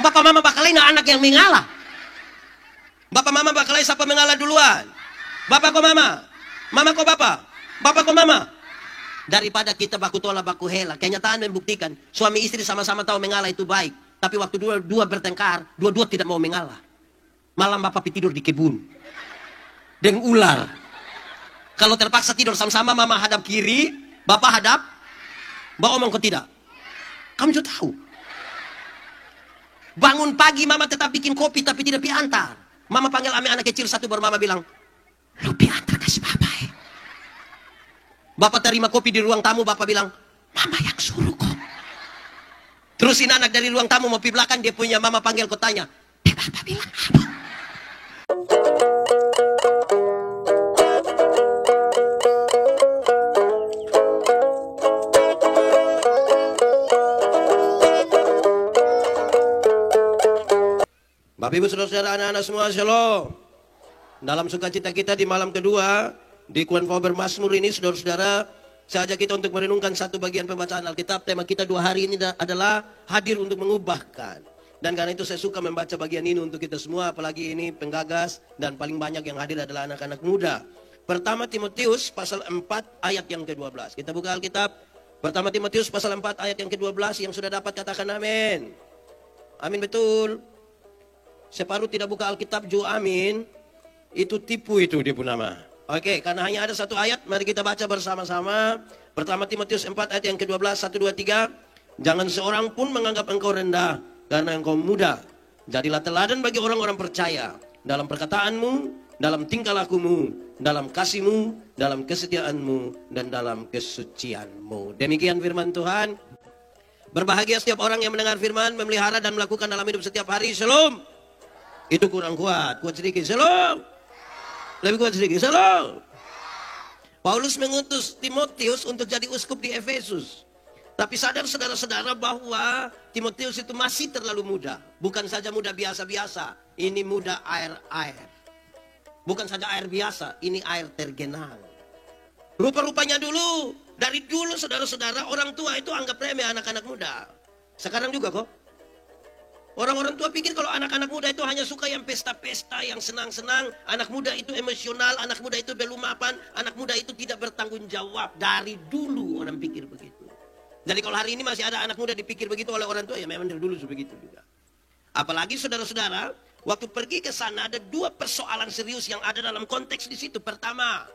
Bapak mama bakal lain anak yang mengalah. Bapak mama bakal lain siapa mengalah duluan. Bapak kok mama. Mama kok bapak. Bapak kok mama. Daripada kita baku tola baku hela. Kenyataan membuktikan suami istri sama-sama tahu mengalah itu baik. Tapi waktu dua bertengkar, dua-dua tidak mau mengalah. Malam bapak tidur di kebun. Dengan ular. Kalau terpaksa tidur sama-sama, mama hadap kiri, bapak hadap. Bapak omong kok tidak. Kamu juga tahu. Bangun pagi mama tetap bikin kopi tapi tidak piantar. Mama panggil anak kecil satu baru mama bilang, lu piantar kasih bapak ya. Bapak terima kopi di ruang tamu, bapak bilang, mama yang suruh kok. Terusin anak dari ruang tamu mau pergi belakang, dia punya mama panggil kok tanya, bapak bilang apa? Bapak ibu saudara-saudara anak-anak semua shalom. Dalam sukacita kita di malam kedua di Kuanfau Bermazmur ini saudara-saudara, saya ajak kita untuk merenungkan satu bagian pembacaan Alkitab. Tema kita 2 hari ini adalah hadir untuk mengubahkan. Dan karena itu saya suka membaca bagian ini untuk kita semua, apalagi ini penggagas dan paling banyak yang hadir adalah anak-anak muda. Pertama Timotius pasal 4 ayat yang ke-12. Kita buka Alkitab. Pertama Timotius pasal 4 ayat yang ke-12. Yang sudah dapat katakan amin. Amin betul. Separuh tidak buka Alkitab, ju amin. Itu tipu itu dia pun nama. Oke, karena hanya ada satu ayat, mari kita baca bersama-sama. Pertama Timotius 4 ayat yang ke-12, 1, 2, 3. Jangan seorang pun menganggap engkau rendah, karena engkau muda. Jadilah teladan bagi orang-orang percaya. Dalam perkataanmu, dalam tingkah lakumu, dalam kasihmu, dalam kesetiaanmu, dan dalam kesucianmu. Demikian firman Tuhan. Berbahagia setiap orang yang mendengar firman, memelihara dan melakukan dalam hidup setiap hari. Shalom. Itu kurang kuat, kuat sedikit. Shalom. Lebih kuat sedikit. Shalom. Paulus mengutus Timotius untuk jadi uskup di Efesus. Tapi sadar saudara-saudara bahwa Timotius itu masih terlalu muda. Bukan saja muda biasa-biasa. Ini muda air-air. Bukan saja air biasa, ini air tergenang. Rupa-rupanya dulu, dari dulu saudara-saudara, orang tua itu anggap remeh anak-anak muda. Sekarang juga kok. Orang-orang tua pikir kalau anak-anak muda itu hanya suka yang pesta-pesta, yang senang-senang. Anak muda itu emosional, anak muda itu belum mapan, anak muda itu tidak bertanggung jawab. Dari dulu orang pikir begitu. Jadi kalau hari ini masih ada anak muda dipikir begitu oleh orang tua, ya memang dari dulu begitu juga. Apalagi saudara-saudara, waktu pergi ke sana ada 2 persoalan serius yang ada dalam konteks di situ. Pertama,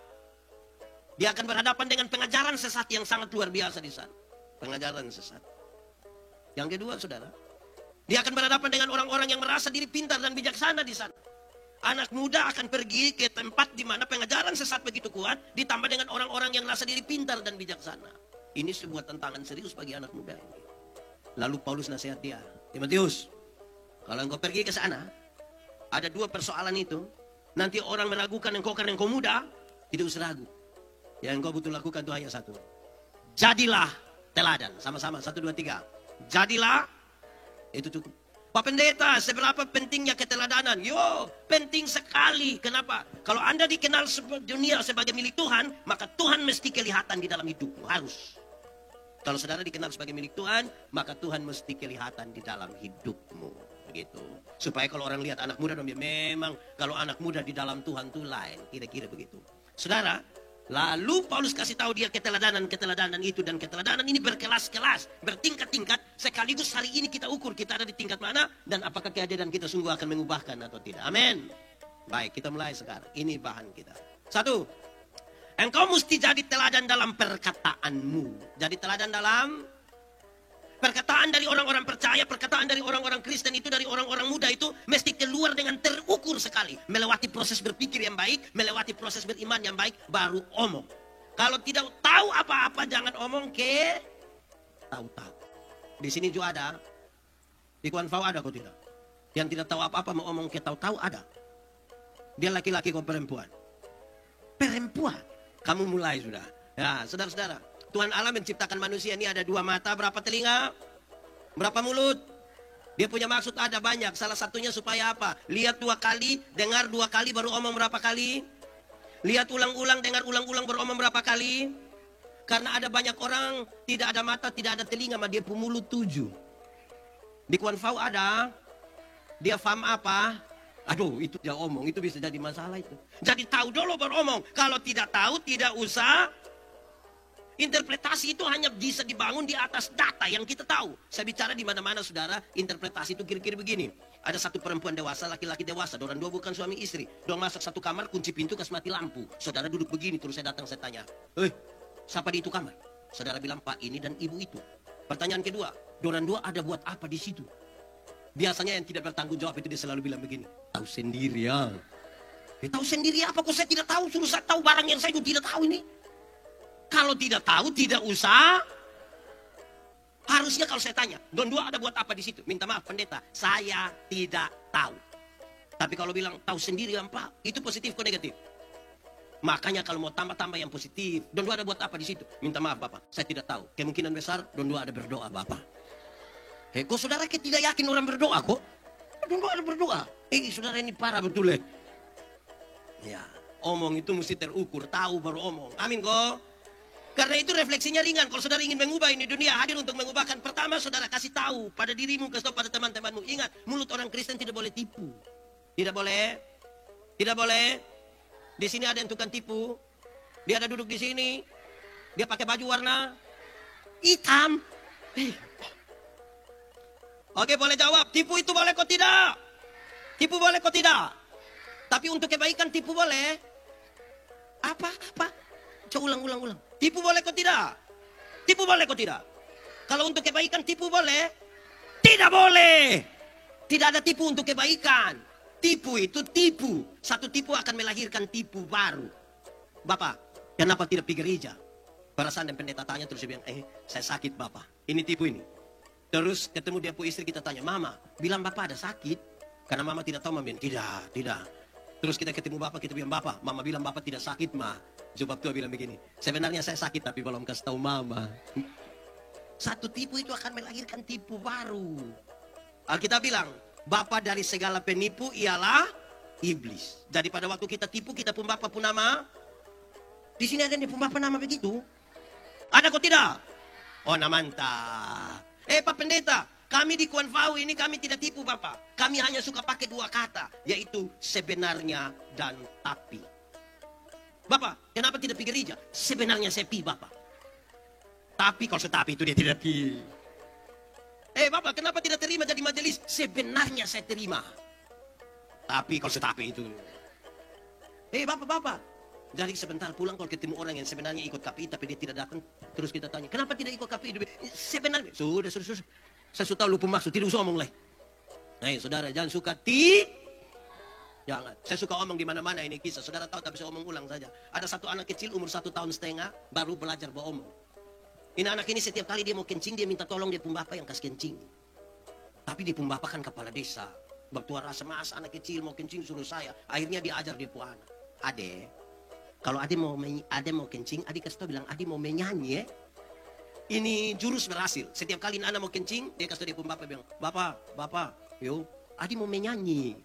dia akan berhadapan dengan pengajaran sesat yang sangat luar biasa di sana. Pengajaran sesat. Yang kedua, saudara, dia akan berhadapan dengan orang-orang yang merasa diri pintar dan bijaksana di sana. Anak muda akan pergi ke tempat di mana pengajaran sesat begitu kuat, ditambah dengan orang-orang yang merasa diri pintar dan bijaksana. Ini sebuah tantangan serius bagi anak muda ini. Lalu Paulus nasihat dia, Timotius, kalau engkau pergi ke sana, ada 2 persoalan itu. Nanti orang meragukan engkau karena engkau muda, tidak usah ragu. Yang engkau butuh lakukan itu hanya satu. Jadilah teladan. Sama-sama, 1, 2, 3. Jadilah. Itu cukup. Pak Pendeta, seberapa pentingnya keteladanan? Yo, penting sekali. Kenapa? Kalau Anda dikenal dunia sebagai milik Tuhan, maka Tuhan mesti kelihatan di dalam hidupmu. Harus. Kalau saudara dikenal sebagai milik Tuhan, maka Tuhan mesti kelihatan di dalam hidupmu. Begitu. Supaya kalau orang lihat anak muda, memang kalau anak muda di dalam Tuhan itu lain. Kira-kira begitu. Saudara, lalu Paulus kasih tahu dia keteladanan itu, dan keteladanan ini berkelas-kelas, bertingkat-tingkat. Sekaligus hari ini kita ukur kita ada di tingkat mana dan apakah kehadiran kita sungguh akan mengubahkan atau tidak. Amin. Baik, kita mulai sekarang. Ini bahan kita. 1. Engkau mesti jadi teladan dalam perkataanmu. Jadi teladan dalam perkataan dari orang-orang percaya, perkataan dari orang-orang Kristen itu, dari orang-orang muda itu mesti keluar dengan terukur sekali. Melewati proses berpikir yang baik, melewati proses beriman yang baik, baru omong. Kalau tidak tahu apa-apa, jangan omong ke tahu-tahu. Di sini juga ada, di Kuanfau ada kok tidak? Yang tidak tahu apa-apa mau omong ke tahu-tahu ada. Dia laki-laki kok perempuan. Perempuan, kamu mulai sudah. Ya, saudara-saudara. Tuhan Allah menciptakan manusia ini ada 2 mata, berapa telinga, berapa mulut. Dia punya maksud ada banyak. Salah satunya supaya apa? Lihat 2 kali, dengar 2 kali, baru omong berapa kali. Lihat ulang-ulang, dengar ulang-ulang, baru omong berapa kali. Karena ada banyak orang tidak ada mata, tidak ada telinga, mah dia pun mulut 7. Di Kuanfau ada Dia paham apa? Aduh, itu dia omong, itu bisa jadi masalah itu. Jadi tahu dulu baru omong. Kalau tidak tahu, tidak usah. Interpretasi itu hanya bisa dibangun di atas data yang kita tahu. Saya bicara di mana-mana, saudara, interpretasi itu kira-kira begini. Ada satu perempuan dewasa, laki-laki dewasa. Dorang dua bukan suami istri. Dorang masuk satu kamar, kunci pintu, kasih mati lampu. Saudara duduk begini, terus saya datang, saya tanya. Siapa di itu kamar? Saudara bilang, Pak ini dan ibu itu. Pertanyaan kedua, dorang dua ada buat apa di situ? Biasanya yang tidak bertanggung jawab itu dia selalu bilang begini. Tahu sendiri ya. Tahu sendiri apa kok saya tidak tahu? Suruh saya tahu barang yang saya juga tidak tahu ini. Kalau tidak tahu, tidak usah. Harusnya kalau saya tanya, Don dua ada buat apa di situ? Minta maaf pendeta, saya tidak tahu. Tapi kalau bilang tahu sendiri ya Pak, itu positif atau negatif? Makanya kalau mau tambah-tambah yang positif, Don dua ada buat apa di situ? Minta maaf Bapak, saya tidak tahu. Kemungkinan besar Don dua ada berdoa Bapak. Kok saudara tidak yakin orang berdoa kok? Don dua ada berdoa. Saudara ini parah betul ya. Ya, omong itu mesti terukur, tahu baru omong. Amin kok. Karena itu refleksinya ringan. Kalau saudara ingin mengubah ini dunia, hadir untuk mengubahkan. Pertama saudara kasih tahu pada dirimu, kasih tahu pada teman-temanmu. Ingat, mulut orang Kristen tidak boleh tipu. Tidak boleh. Tidak boleh. Di sini ada yang tukang tipu. Dia ada duduk di sini. Dia pakai baju warna hitam. Oke, boleh jawab. Tipu itu boleh kok tidak? Tipu boleh kok tidak? Tapi untuk kebaikan tipu boleh. Apa? Coba ulang. Tipu boleh kok tidak? Tipu boleh kok tidak? Kalau untuk kebaikan tipu boleh? Tidak boleh. Tidak ada tipu untuk kebaikan. Tipu itu tipu. Satu tipu akan melahirkan tipu baru. Bapak, kenapa tidak pergi gereja? Perasaan dan pendeta tanya terus dia bilang, saya sakit Bapak. Ini tipu ini. Terus ketemu dia istri kita tanya, Mama, bilang Bapak ada sakit? Karena Mama tidak tahu, Mama bilang, tidak. Terus kita ketemu Bapak, kita bilang, Bapak, Mama bilang Bapak tidak sakit, Ma. Sebab Tuhan bilang begini, sebenarnya saya sakit tapi belum kasih tahu Mama. Satu tipu itu akan melahirkan tipu baru. Alkitab bilang, Bapa dari segala penipu ialah iblis. Jadi pada waktu kita tipu, kita pun Bapa pun nama. Di sini ada yang pun Bapa nama begitu. Ada kok tidak? Oh, mantap. Pak Pendeta, kami di Kuanfau ini kami tidak tipu Bapak. Kami hanya suka pakai dua kata, yaitu sebenarnya dan tapi. Bapak, kenapa tidak pergi gereja? Sebenarnya saya pergi Bapak. Tapi kalau setapi itu dia tidak pergi. Bapak, kenapa tidak terima jadi majelis? Sebenarnya saya terima. Tapi kalau setapi itu. Bapak. Jadi sebentar pulang kalau ketemu orang yang sebenarnya ikut KPI tapi dia tidak datang. Terus kita tanya, kenapa tidak ikut KPI? Sebenarnya. Sudah. Saya sudah tahu lupa maksud, tidak usah omong lagi. Saudara, jangan suka jangan. Saya suka omong di mana-mana ini kisah. Saudara tahu tapi saya omong ulang saja. Ada satu anak kecil umur 1,5 tahun baru belajar beromong. Ini anak ini setiap kali dia mau kencing dia minta tolong dia pun bapak yang kasih kencing. Tapi dia pun bapak kan kepala desa. Bertua rasa mas anak kecil mau kencing suruh saya. Akhirnya dia ajar dia pun anak. Ade, kalau ade mau kencing, ade kasih tahu bilang ade mau menyanyi ya. Ini jurus berhasil. Setiap kali anak mau kencing dia kasih tahu dia pun bapak bilang bapak, yo, ade mau menyanyi.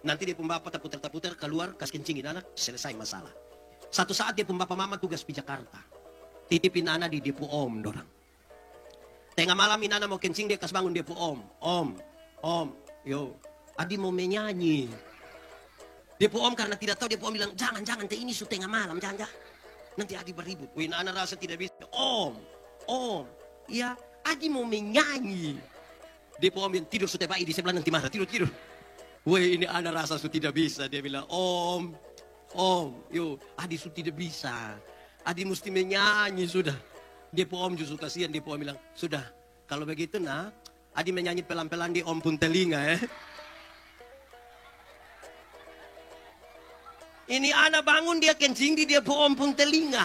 Nanti dia pun bapak terputar keluar kasih kencingin anak, selesai masalah. Satu saat dia pun bapak mama tugas di Jakarta. Titipin anak di depo om dorang. Tengah malam ini anak mau kencing dia kasih bangun depo om. Om, yo, adi mau menyanyi. Depo om karena tidak tahu depo om bilang jangan ini su tengah malam jangan. Nanti adi beribut. Wih anak rasa tidak bisa. Om, ya adi mau menyanyi. Depo om yang tidur su tebai di sebelah nanti marah tidur. Woi ini anak rasa su tidak bisa. Dia bilang om, yo adi su tidak bisa. Adi mesti menyanyi sudah. Depo om justru kasihan. Depo om bilang sudah. Kalau begitu nak, adi menyanyi pelan-pelan di om pun telinga ya. Ini anak bangun dia kencing di depo om pun telinga.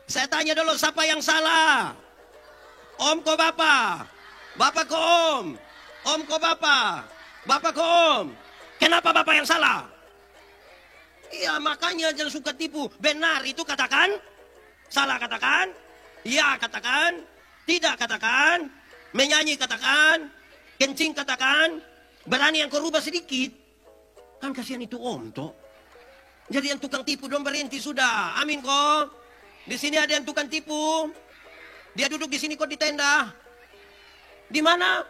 Saya tanya dulu siapa yang salah? Om kok bapak? Bapak kok om? Om kok bapak? Bapak kom, kenapa bapak yang salah? Iya makanya jangan suka tipu. Benar itu katakan, salah katakan, iya katakan, tidak katakan, menyanyi katakan, kencing katakan, berani yang kau rubah sedikit. Kan kasihan itu om toh. Jadi yang tukang tipu dong berhenti sudah. Amin kok. Di sini ada yang tukang tipu. Dia duduk di sini kok di tenda. Di mana?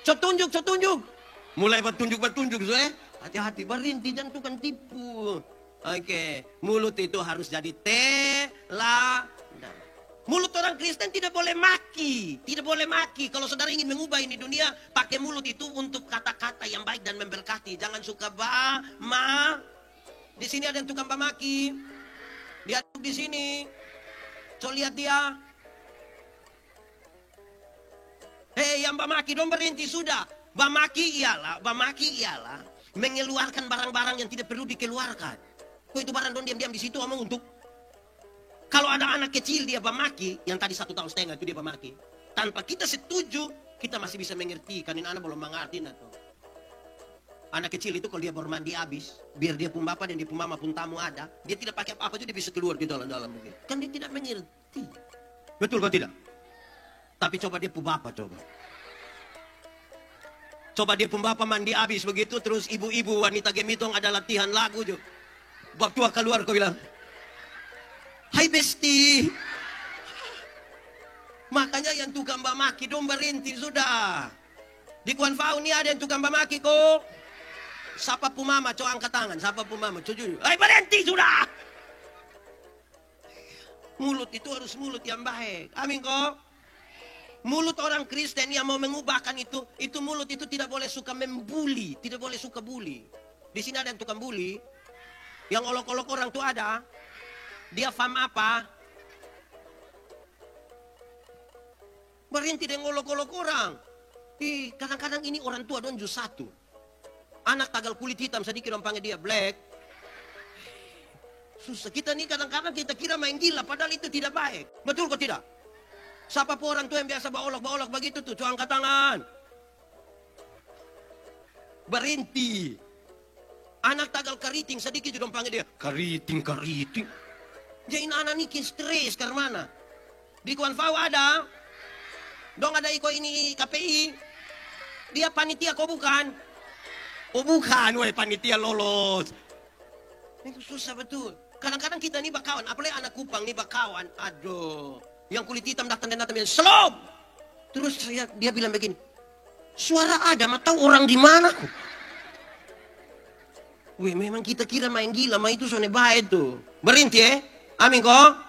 Tunjuk. Mulai bertunjuk-bertunjuk, hati-hati, berhenti, jangan tukang tipu. Oke, mulut itu harus jadi teladan. Mulut orang Kristen tidak boleh maki, tidak boleh maki. Kalau saudara ingin mengubah ini dunia, pakai mulut itu untuk kata-kata yang baik dan memberkati. Jangan suka Di sini ada yang tukang maki. Dia di sini. So lihat dia. Hei, yang maki dong berhenti sudah. Bamaki ialah mengeluarkan barang-barang yang tidak perlu dikeluarkan. Kok itu barang don diam-diam di situ omong untuk. Kalau ada anak kecil dia bamaki, yang tadi 1,5 tahun itu dia bamaki. Tanpa kita setuju, kita masih bisa mengerti. Kan ini anak belum mengerti atau. Anak kecil itu kalau dia baru mandi habis, biar dia pun bapak dan dia pun mama pun tamu ada, dia tidak pakai apa-apa juga dia bisa keluar di dalam-dalam begitu. Kan dia tidak mengerti. Betul kok tidak? Tapi coba dia pun bapak coba. Coba dia pun bapak mandi habis begitu, terus ibu-ibu wanita gemitong ada latihan lagu juga. Bab tua keluar kau bilang, hai besti. Makanya yang tukang bamaki dong berhenti sudah. Di Kuan Fau ini ada yang tukang bamaki kok. Siapa pun mama, coba angkat tangan. Siapa pun mama, jujur. Hai berhenti sudah. Mulut itu harus mulut yang baik. Amin kok. Mulut orang Kristen yang mau mengubahkan itu mulut itu tidak boleh suka membuli, tidak boleh suka bully. Di sini ada yang tukang bully, yang olok-olok orang tuh ada. Dia faham apa? Berhenti dengan olok-olok orang. Kadang-kadang ini orang tua don jus satu. Anak tagal kulit hitam sedikit orang panggil dia black. Susah kita nih kadang-kadang kita kira main gila padahal itu tidak baik. Betul kok tidak? Siapa pun orang tua yang biasa baolok-baolok begitu tuh, coba angkat tangan. Berhenti. Anak tagal keriting sedikit juga panggil dia keriting. Jadi anak ini stres karena mana? Di Kuan Fau ada. Dong ada iko ini KPI. Dia panitia kok bukan? Oh bukan, weh panitia lolos. Itu susah betul. Kadang-kadang kita nih bakawan, apalagi anak Kupang nih bakawan. Aduh. Yang kulit hitam datang slow. Terus dia bilang begini, suara ada, mah tahu orang di mana? Wih, memang kita kira main gila, mah itu soalnya baik tuh. Berhenti amin kok.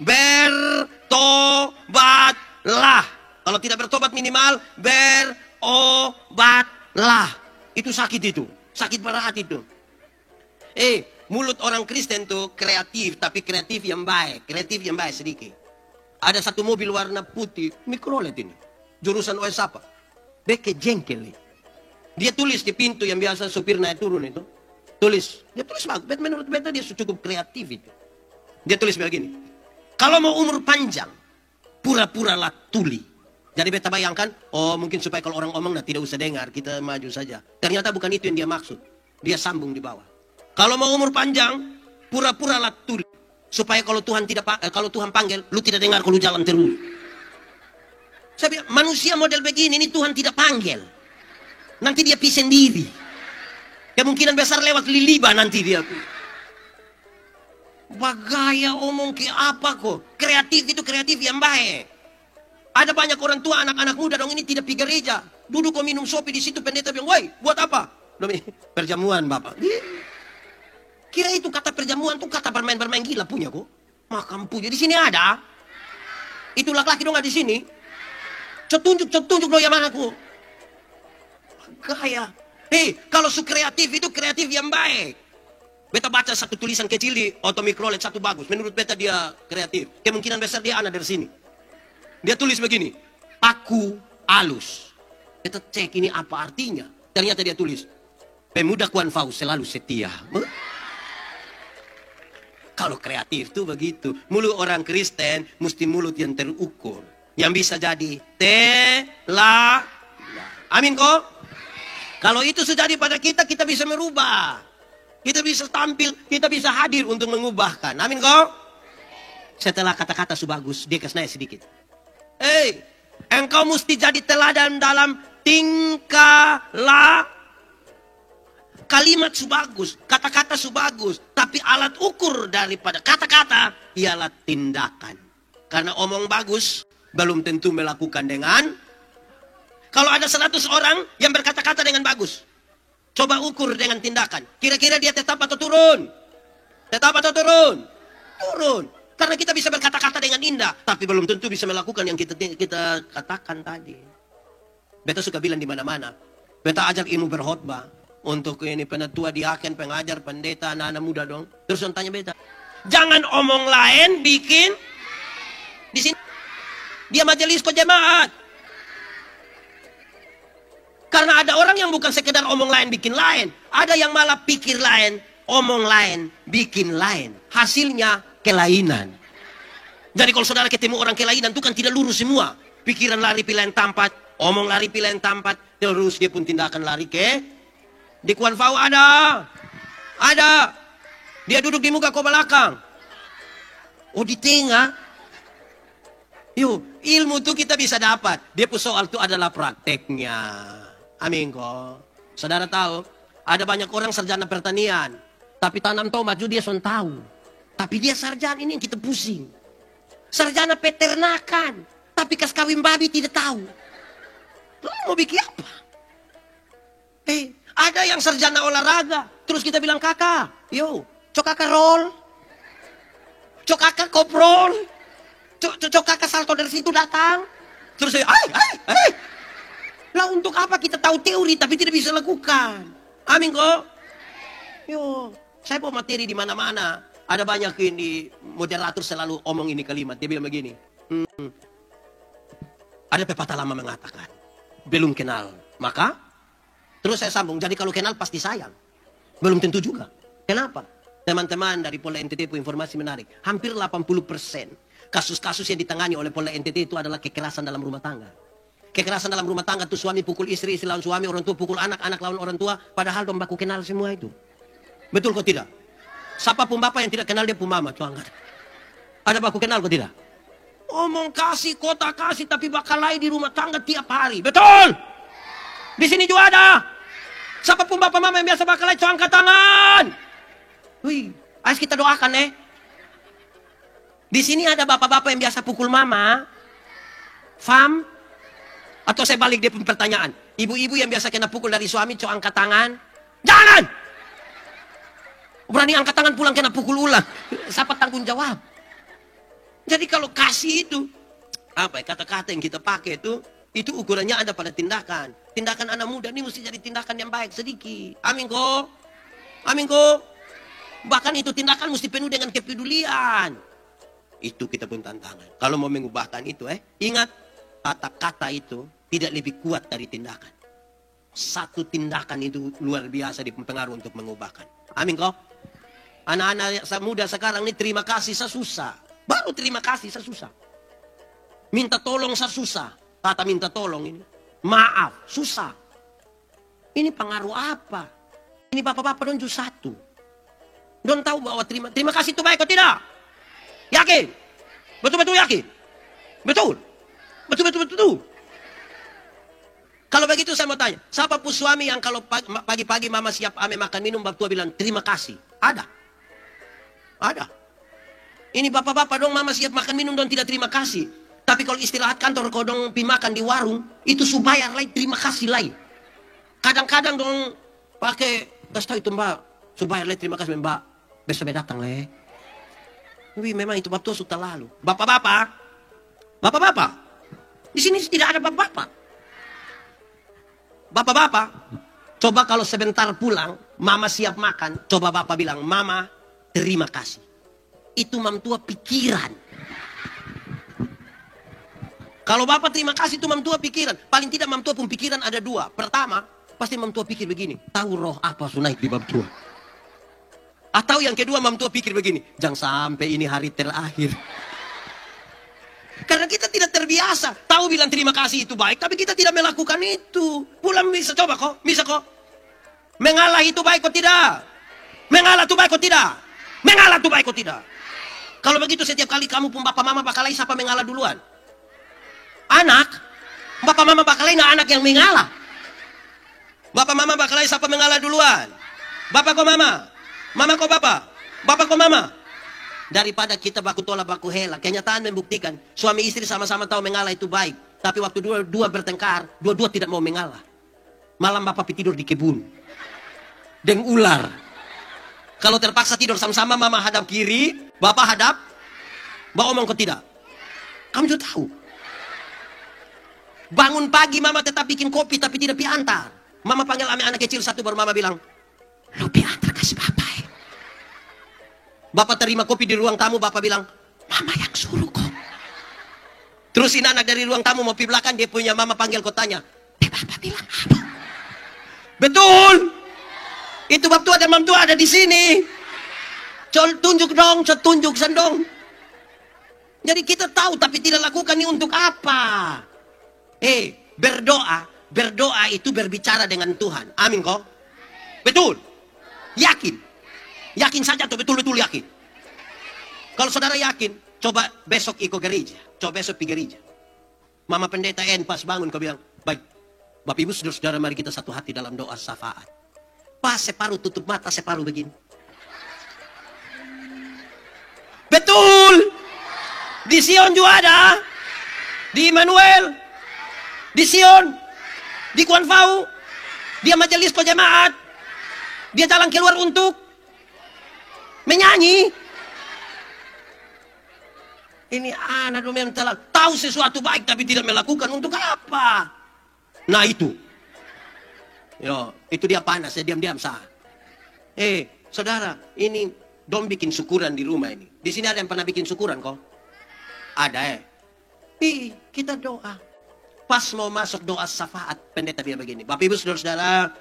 Bertobatlah. Kalau tidak bertobat minimal berobatlah. Itu sakit itu, sakit berat itu. Mulut orang Kristen tuh kreatif, tapi kreatif yang baik sedikit. Ada satu mobil warna putih, Mikrolet ini. Jurusan OS apa? Beke jengkel nih. Dia tulis di pintu yang biasa supir naik turun itu. Dia tulis bagus. Menurut beta dia cukup kreatif itu. Dia tulis begini. Kalau mau umur panjang, pura-puralah tuli. Jadi beta bayangkan, mungkin supaya kalau orang omong tidak usah dengar, kita maju saja. Ternyata bukan itu yang dia maksud. Dia sambung di bawah. Kalau mau umur panjang, pura-puralah tuli. Supaya kalau Tuhan panggil, lu tidak dengar kalau jalan terus. Saya bilang, manusia model begini ini Tuhan tidak panggil. Nanti dia pi sendiri. Kemungkinan besar lewat liliba nanti dia. Bagaya omong ke apa kok? Kreatif itu kreatif yang baik. Ada banyak orang tua anak-anak muda dong ini tidak pi gereja. Duduk kok minum sopi di situ pendeta bilang, "Woi, buat apa?" Perjamuan, Bapak. Kira itu kata perjamuan tuh kata bermain-bermain gila punya kok. Makam punya di sini ada. Itu laki-laki dong ada di sini. Tunjuk lo yang mana kok. Gaya. Kalau su kreatif itu kreatif yang baik. Beta baca satu tulisan kecil di Mikrolet satu bagus. Menurut beta dia kreatif. Kemungkinan besar dia anak dari sini. Dia tulis begini. Paku alus. Beta cek ini apa artinya. Ternyata dia tulis. Pemuda Kuan Fau selalu setia. Kalau kreatif tuh begitu. Mulut orang Kristen mesti mulut yang terukur. Yang bisa jadi amin kok. Kalau itu sudah di pada kita bisa merubah. Kita bisa tampil, kita bisa hadir untuk mengubahkan. Amin kok. Setelah kata-kata bagus, dia kasih naik sedikit. Engkau mesti jadi teladan dalam tingkah laku. Kalimat bagus, kata-kata bagus, tapi alat ukur daripada kata-kata ialah tindakan. Karena omong bagus belum tentu melakukan dengan Kalau ada 100 orang yang berkata-kata dengan bagus, coba ukur dengan tindakan. Kira-kira dia tetap atau turun? Tetap atau turun? Turun. Karena kita bisa berkata-kata dengan indah, tapi belum tentu bisa melakukan yang kita katakan tadi. Beta suka bilang di mana-mana. Beta ajak ilmu berkhotbah untuk ini penatua, diaken, pengajar, pendeta, anak-anak muda dong. Terus orang tanya beta, jangan omong lain bikin di sini. Dia majelis kok jemaat. Karena ada orang yang bukan sekedar omong lain bikin lain. Ada yang malah pikir lain, omong lain, bikin lain. Hasilnya kelainan. Jadi kalau saudara ketemu orang kelainan itu kan tidak lurus semua. Pikiran lari pilihan tempat, omong lari pilihan tempat, terus dia pun tindakan lari ke. Di Kuan Fau ada. Ada. Dia duduk di muka kau belakang. Oh di tengah. Yuk, ilmu itu kita bisa dapat. Dia pun soal itu adalah prakteknya. Amin kok. Saudara tahu, ada banyak orang sarjana pertanian. Tapi tanam tomat juga dia son tahu. Tapi dia sarjana ini yang kita pusing. Sarjana peternakan. Tapi kas kawin babi tidak tahu. Lalu mau bikin apa? Ada yang sarjana olahraga. Terus kita bilang kakak, yo, cok kakak roll. Cok kakak koprol. Cok kakak salto dari situ datang. Terus saya, lah untuk apa kita tahu teori tapi tidak bisa lakukan? Amin kok. Yo, saya bawa materi di mana-mana. Ada banyak ini moderator selalu omong ini kalimat. Dia bilang begini. Ada pepatah lama mengatakan, belum kenal maka. Terus saya sambung. Jadi kalau kenal pasti sayang. Belum tentu juga. Kenapa? Teman-teman dari Polda NTT informasi menarik. Hampir 80% kasus-kasus yang ditangani oleh Polda NTT itu adalah kekerasan dalam rumah tangga. Kekerasan dalam rumah tangga itu suami pukul istri, istri lawan suami, orang tua pukul anak, anak lawan orang tua. Padahal dong baku kenal semua itu. Betul kok tidak? Siapa pun bapak yang tidak kenal dia pun mama. Ada baku kenal kok tidak? Omong kasih, kota kasih, tapi bakalai di rumah tangga tiap hari. Betul! Di sini juga ada. Siapa pun bapak mama yang biasa bakalai, so angkat tangan. Wih, ayo kita doakan Di sini ada bapak-bapak yang biasa pukul mama. Fam? Atau saya balik dia pun pertanyaan. Ibu-ibu yang biasa kena pukul dari suami, co angkat tangan. Jangan! Berani angkat tangan pulang kena pukul ulang. Siapa tanggung jawab? Jadi kalau kasih itu, apa ya, kata-kata yang kita pakai itu ukurannya ada pada tindakan. Tindakan anak muda ini mesti jadi tindakan yang baik sedikit. Amin kok. Amin kok. Bahkan itu tindakan mesti penuh dengan kepedulian. Itu kita pun tantangan. Kalau mau mengubahkan itu, ingat, kata-kata itu tidak lebih kuat dari tindakan. Satu tindakan itu luar biasa dipengaruhi untuk mengubahkan. Amin kok. Anak-anak muda sekarang ini terima kasih sesusah. Baru terima kasih sesusah. Minta tolong sesusah. Kata minta tolong ini. Maaf, susah. Ini pengaruh apa? Ini bapak-bapak don just satu. Don tahu bahwa terima kasih itu baik atau tidak? Yakin? Betul-betul yakin? Betul? Betul. Kalau begitu saya mau tanya, siapa pun suami yang kalau pagi-pagi mama siap ame makan minum, bapak tua bilang terima kasih? Ada? Ada. Ini bapak-bapak dong mama siap makan minum dong tidak terima kasih. Tapi kalau istirahat kantor kau dong pi makan di warung, itu subayar lain terima kasih lain. Kadang-kadang dong pakai, kasih tahu itu mbak, subayar lain terima kasih mbak, besok datang leh. Tapi memang itu bapak tua sudah lalu. Bapak-bapak, di sini tidak ada bapak-bapak. Bapak-bapak, coba kalau sebentar pulang, mama siap makan, coba bapak bilang, mama terima kasih. Itu mam tua pikiran. Kalau bapak terima kasih itu mam tua pikiran. Paling tidak mam tua pun pikiran ada dua. Pertama, pasti mam tua pikir begini. Tahu roh apa naik di mam tua. Atau yang kedua mam tua pikir begini. Jangan sampai ini hari terakhir. Karena kita tidak terbiasa. Tahu bilang terima kasih itu baik. Tapi kita tidak melakukan itu. Pulang bisa coba kok. Bisa kok. Mengalah itu baik kok tidak. Mengalah itu baik kok tidak. Mengalah itu baik kok tidak. Kalau begitu setiap kali kamu pun bapak mama bakal lain siapa mengalah duluan? Anak. Bapak mama bakal lain anak yang mengalah. Bapak mama bakal lain siapa mengalah duluan? Bapak kok mama? Mama kok bapak? Bapak kok mama? Daripada kita baku tolak baku hela. Kenyataan membuktikan suami istri sama-sama tahu mengalah itu baik. Tapi waktu dua bertengkar, dua tidak mau mengalah. Malam bapak tidur di kebun. Dengan ular. Kalau terpaksa tidur sama-sama, mama hadap kiri, bapak hadap. Bapak omong kau tidak. Kamu juga tahu. Bangun pagi mama tetap bikin kopi tapi tidak piantar. Mama panggil anak kecil satu baru mama bilang, lu piantar kasih bapak ya. Bapak terima kopi di ruang tamu, bapak bilang, mama yang suruh kok. Terus ini anak dari ruang tamu mau pergi belakang, dia punya mama panggil kau tanya, bapak bilang apa? Betul. Itu bab tua dan mam tua ada di sini. Tunjuk dong, tunjuk sendong. Jadi kita tahu tapi tidak lakukan ini untuk apa? Berdoa itu berbicara dengan Tuhan. Amin kok? Betul. Yakin. Yakin saja atau betul-betul yakin. Kalau saudara yakin, coba besok ikut gereja. Coba besok pergi gereja. Mama pendeta pas bangun kau bilang, baik. Bapak ibu saudara mari kita satu hati dalam doa syafaat. Pas separuh tutup mata, separuh begini. Betul. Di Sion juga ada. Di Immanuel. Di Sion. Di Kuan Fau. Dia majelis jemaat. Dia jalan keluar untuk menyanyi. Ini anak memang telah tahu sesuatu baik tapi tidak melakukan untuk apa? Nah itu. Yo, itu dia panas, dia diam-diam sah. Saudara, ini dong bikin syukuran di rumah ini. Di sini ada yang pernah bikin syukuran kok? Ada kita doa. Pas mau masuk doa syafaat, pendeta bilang begini. Bapak ibu saudara-saudara,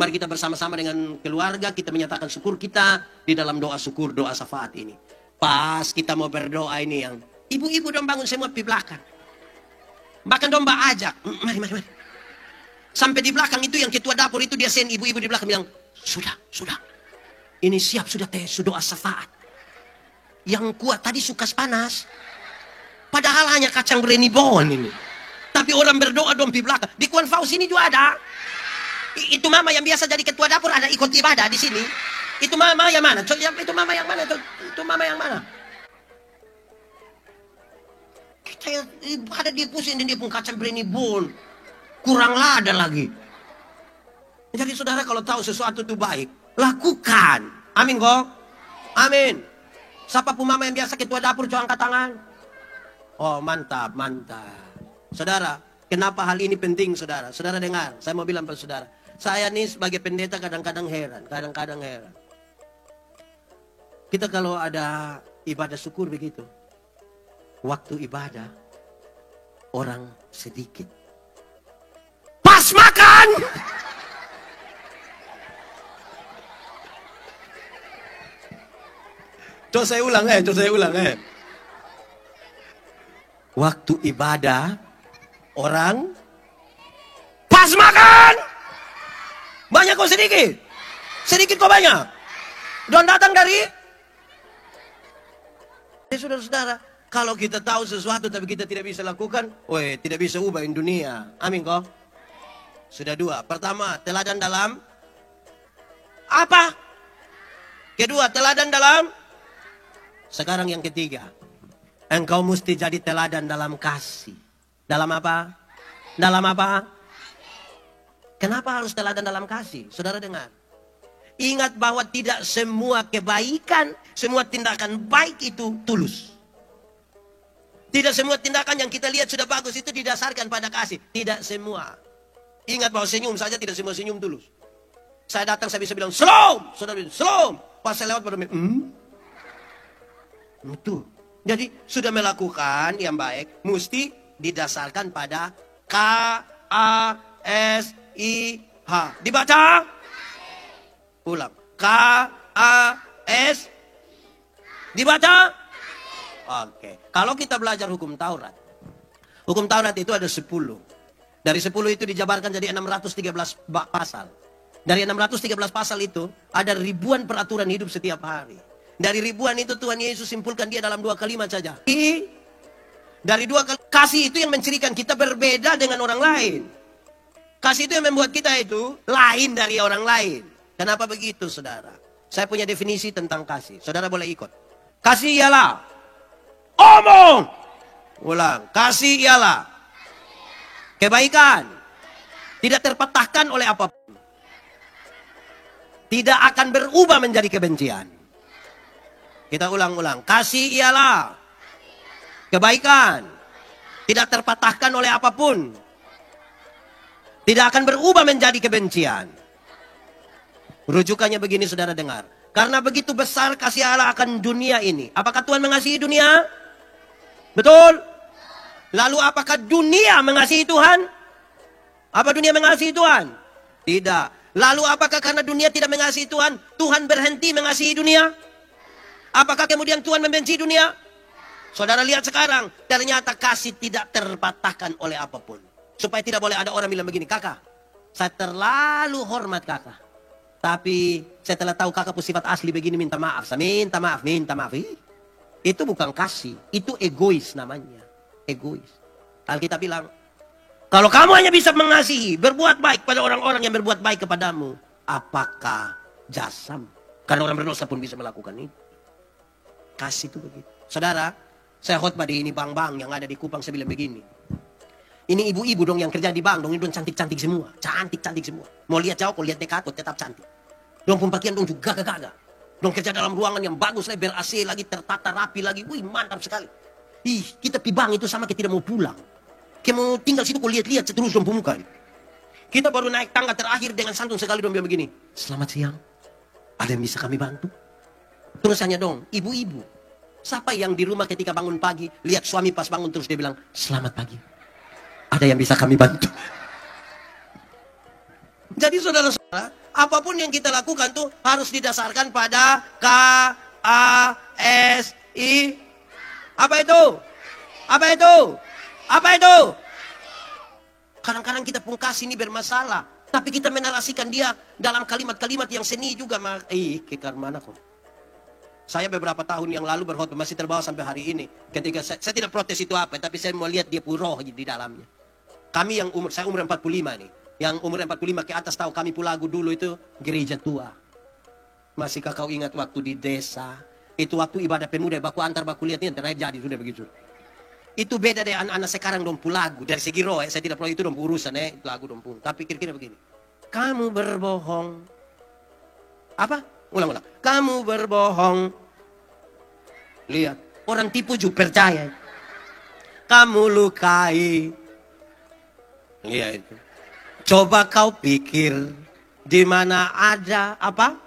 mari kita bersama-sama dengan keluarga, kita menyatakan syukur kita di dalam doa syukur, doa syafaat ini. Pas kita mau berdoa ini yang ibu-ibu dong bangun semua di belakang. Bahkan dong mbak ajak, mari. Sampai di belakang itu yang ketua dapur itu dia send ibu-ibu di belakang bilang, sudah. Ini siap sudah doa syafaat. Yang kuat tadi suka panas. Padahal hanya kacang brenibon ini. Tapi orang berdoa dong di belakang. Di Kuan Fau sini juga ada. Itu mama yang biasa jadi ketua dapur ada ikut ibadah di sini. Itu mama yang mana? Itu mama yang mana? Itu mama yang mana? Kita ada dia pusing dan dia pun kacang brenibon. Kurang lada lagi. Jadi saudara kalau tahu sesuatu itu baik, lakukan. Amin kok? Amin. Siapa pun mama yang biasa ketua dapur coba angkat tangan. Oh mantap. Saudara, kenapa hal ini penting saudara? Saudara dengar, saya mau bilang pada saudara. Saya nih sebagai pendeta kadang-kadang heran. Kita kalau ada ibadah syukur begitu. Waktu ibadah, orang sedikit. Pas makan! Coba saya ulang. Waktu ibadah, orang pas makan. Banyak kok sedikit. Sedikit kok banyak. Don datang dari saudara-saudara. Kalau kita tahu sesuatu tapi kita tidak bisa lakukan, tidak bisa ubah dunia. Amin kok. Sudah dua. Pertama, teladan dalam apa? Kedua, teladan dalam. Sekarang yang ketiga. Engkau mesti jadi teladan dalam kasih. Dalam apa? Dalam apa? Kenapa harus teladan dalam kasih? Saudara dengar. Ingat bahwa tidak semua kebaikan, semua tindakan baik itu tulus. Tidak semua tindakan yang kita lihat sudah bagus itu didasarkan pada kasih. Tidak semua. Ingat bahwa senyum saja tidak semua senyum tulus. Saya datang saya bisa bilang, "Shalom!" Saudara bilang, "Shalom!" Pas saya lewat pada Betul. Jadi sudah melakukan yang baik mesti didasarkan pada KASIH. Dibaca? Ulang. KAS. Dibaca? Oke. Kalau kita belajar hukum Taurat. Hukum Taurat itu ada 10. Dari 10 itu dijabarkan jadi 613 pasal. Dari 613 pasal itu ada ribuan peraturan hidup setiap hari. Dari ribuan itu Tuhan Yesus simpulkan dia dalam 2 kalimat saja. Dari 2 kalimat. Kasih itu yang mencirikan kita berbeda dengan orang lain. Kasih itu yang membuat kita itu lain dari orang lain. Kenapa begitu saudara? Saya punya definisi tentang kasih. Saudara boleh ikut. Kasih ialah. Omong. Ulang. Kasih ialah. Kebaikan tidak terpatahkan oleh apapun. Tidak akan berubah menjadi kebencian. Kita ulang-ulang. Kasih ialah kebaikan. Tidak terpatahkan oleh apapun. Tidak akan berubah menjadi kebencian. Rujukannya begini, saudara dengar. Karena begitu besar kasih Allah akan dunia ini. Apakah Tuhan mengasihi dunia? Betul? Lalu apakah dunia mengasihi Tuhan? Apa dunia mengasihi Tuhan? Tidak. Lalu apakah karena dunia tidak mengasihi Tuhan, Tuhan berhenti mengasihi dunia? Apakah kemudian Tuhan membenci dunia? Saudara lihat sekarang, ternyata kasih tidak terpatahkan oleh apapun. Supaya tidak boleh ada orang bilang begini, kakak, saya terlalu hormat kakak. Tapi setelah tahu kakak punya sifat asli begini, minta maaf. Saya minta maaf, minta maaf. Itu bukan kasih, itu egois namanya. Egois. Alkitab bilang, kalau kamu hanya bisa mengasihi, berbuat baik pada orang-orang yang berbuat baik kepadamu, apakah jasam? Karena orang berdosa pun bisa melakukan itu. Kasih itu begitu. Saudara, saya khotbah di ini bank-bank yang ada di Kupang, saya bilang begini. Ini ibu-ibu dong yang kerja di bank, dong ini dong cantik-cantik semua. Cantik-cantik semua. Mau lihat jauh, kalau lihat dekat, tetap cantik. Dong pun pakaian dong juga gagah-gagah. Dong kerja dalam ruangan yang bagus, ber AC lagi, tertata rapi lagi. Wih, mantap sekali. Ih, kita pi bank itu sama kita tidak mau pulang. Kita mau tinggal situ, kau lihat-lihat terus dong pemuka. Kita baru naik tangga terakhir dengan santun sekali dong bilang begini. Selamat siang. Ada yang bisa kami bantu? Terus hanya dong, ibu-ibu. Siapa yang di rumah ketika bangun pagi, lihat suami pas bangun terus dia bilang, selamat pagi. Ada yang bisa kami bantu? Jadi saudara-saudara, apapun yang kita lakukan tuh harus didasarkan pada K-A-S-I. Apa itu? Apa itu? Apa itu? Kadang-kadang kita pun kasih ini bermasalah. Tapi kita menarasikan dia dalam kalimat-kalimat yang seni juga. Kekar mana kok? Saya beberapa tahun yang lalu berkhotbah masih terbawa sampai hari ini. Ketika saya tidak protes itu apa, tapi saya mau lihat dia roh di dalamnya. Kami yang saya umur 45 nih. Yang umur 45 ke atas tahu kami Pulagu dulu itu gereja tua. Masihkah kau ingat waktu di desa? Itu waktu ibadah pemuda, baku antar baku lihat ini terakhir jadi sudah begitu. Itu beda dari anak-anak sekarang dong Pulagu. Dari segi roh, saya tidak perlu itu dong urusan Pulagu dong pun. Tapi kira-kira begini. Kamu berbohong. Apa? Ulang-ulang. Kamu berbohong. Lihat, orang tipu juga percaya. Kamu lukai. Lihat itu. Coba kau pikir di mana ada apa?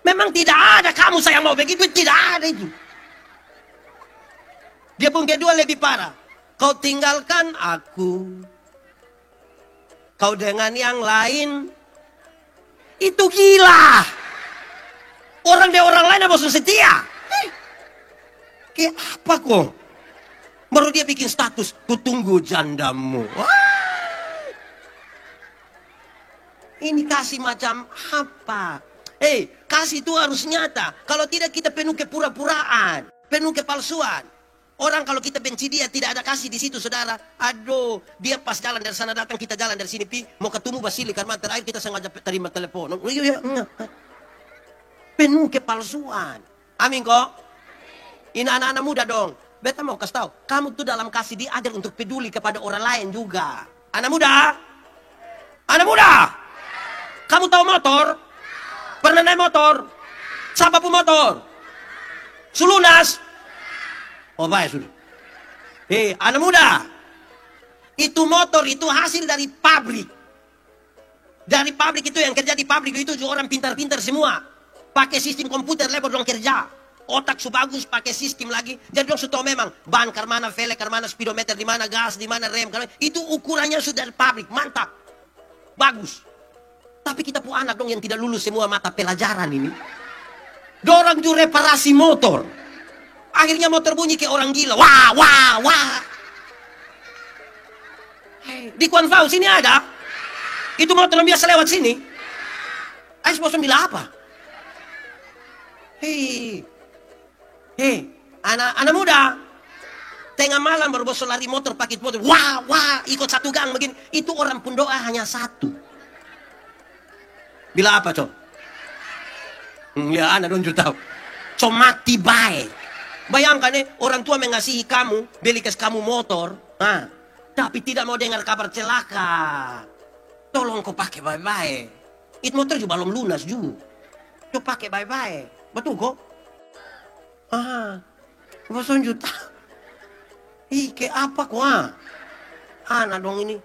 Memang tidak ada kamu sayang mau begitu, tidak ada itu. Dia pun kedua lebih parah. Kau tinggalkan aku. Kau dengan yang lain. Itu gila. Orang dia orang lain bosan setia. Kayak apa kok? Baru dia bikin status, ku tunggu jandamu. Wah. Ini kasih macam apa? Kasih itu harus nyata. Kalau tidak kita penuh kepura-puraan, penuh kepalsuan. Orang kalau kita benci dia tidak ada kasih di situ, saudara. Aduh, dia pas jalan dari sana datang, kita jalan dari sini mau ketemu Basili karena terakhir kita sengaja terima telepon. Penuh kepalsuan. Amin kok. Ini anak-anak muda dong. Beta mau kasih tahu, kamu tuh dalam kasih diajar untuk peduli kepada orang lain juga. Anak muda, anak muda. Kamu tahu motor? Pernah naik motor? Siapa pun motor? Sulunas? Oh baik sudah. Anak muda. Itu motor itu hasil dari pabrik. Dari pabrik itu yang kerja di pabrik itu juga orang pintar-pintar semua. Pakai sistem komputer lebar dong kerja. Otak su bagus pakai sistem lagi. Jadi dong su tahu memang ban karmana, velg karmana, speedometer di mana, gas di mana, rem karmana. Itu ukurannya sudah dari pabrik, mantap. Bagus. Tapi kita pun anak dong yang tidak lulus semua mata pelajaran ini. Dorang tuh reparasi motor. Akhirnya motor bunyi kayak orang gila. Wah, wah, wah. Di Kuanfau sini ada. Itu motor yang biasa lewat sini. Ais bosan bilang apa? Anak muda. Tengah malam baru bosan lari motor pakai motor. Wah, wah, ikut satu gang begini. Itu orang pun doa hanya satu. Bila apa, Cok? Ya, anak dong tahu. Cok mati baik. Bayangkan orang tua mengasihi kamu, beli kamu motor. Tapi tidak mau dengar kabar celaka. Tolong kau pakai baik-baik. Itu motor juga belum lunas juga. Kau pakai baik-baik. Betul kok? Ah, 8 juta. Ih, kayak apa kok Anak dong ini.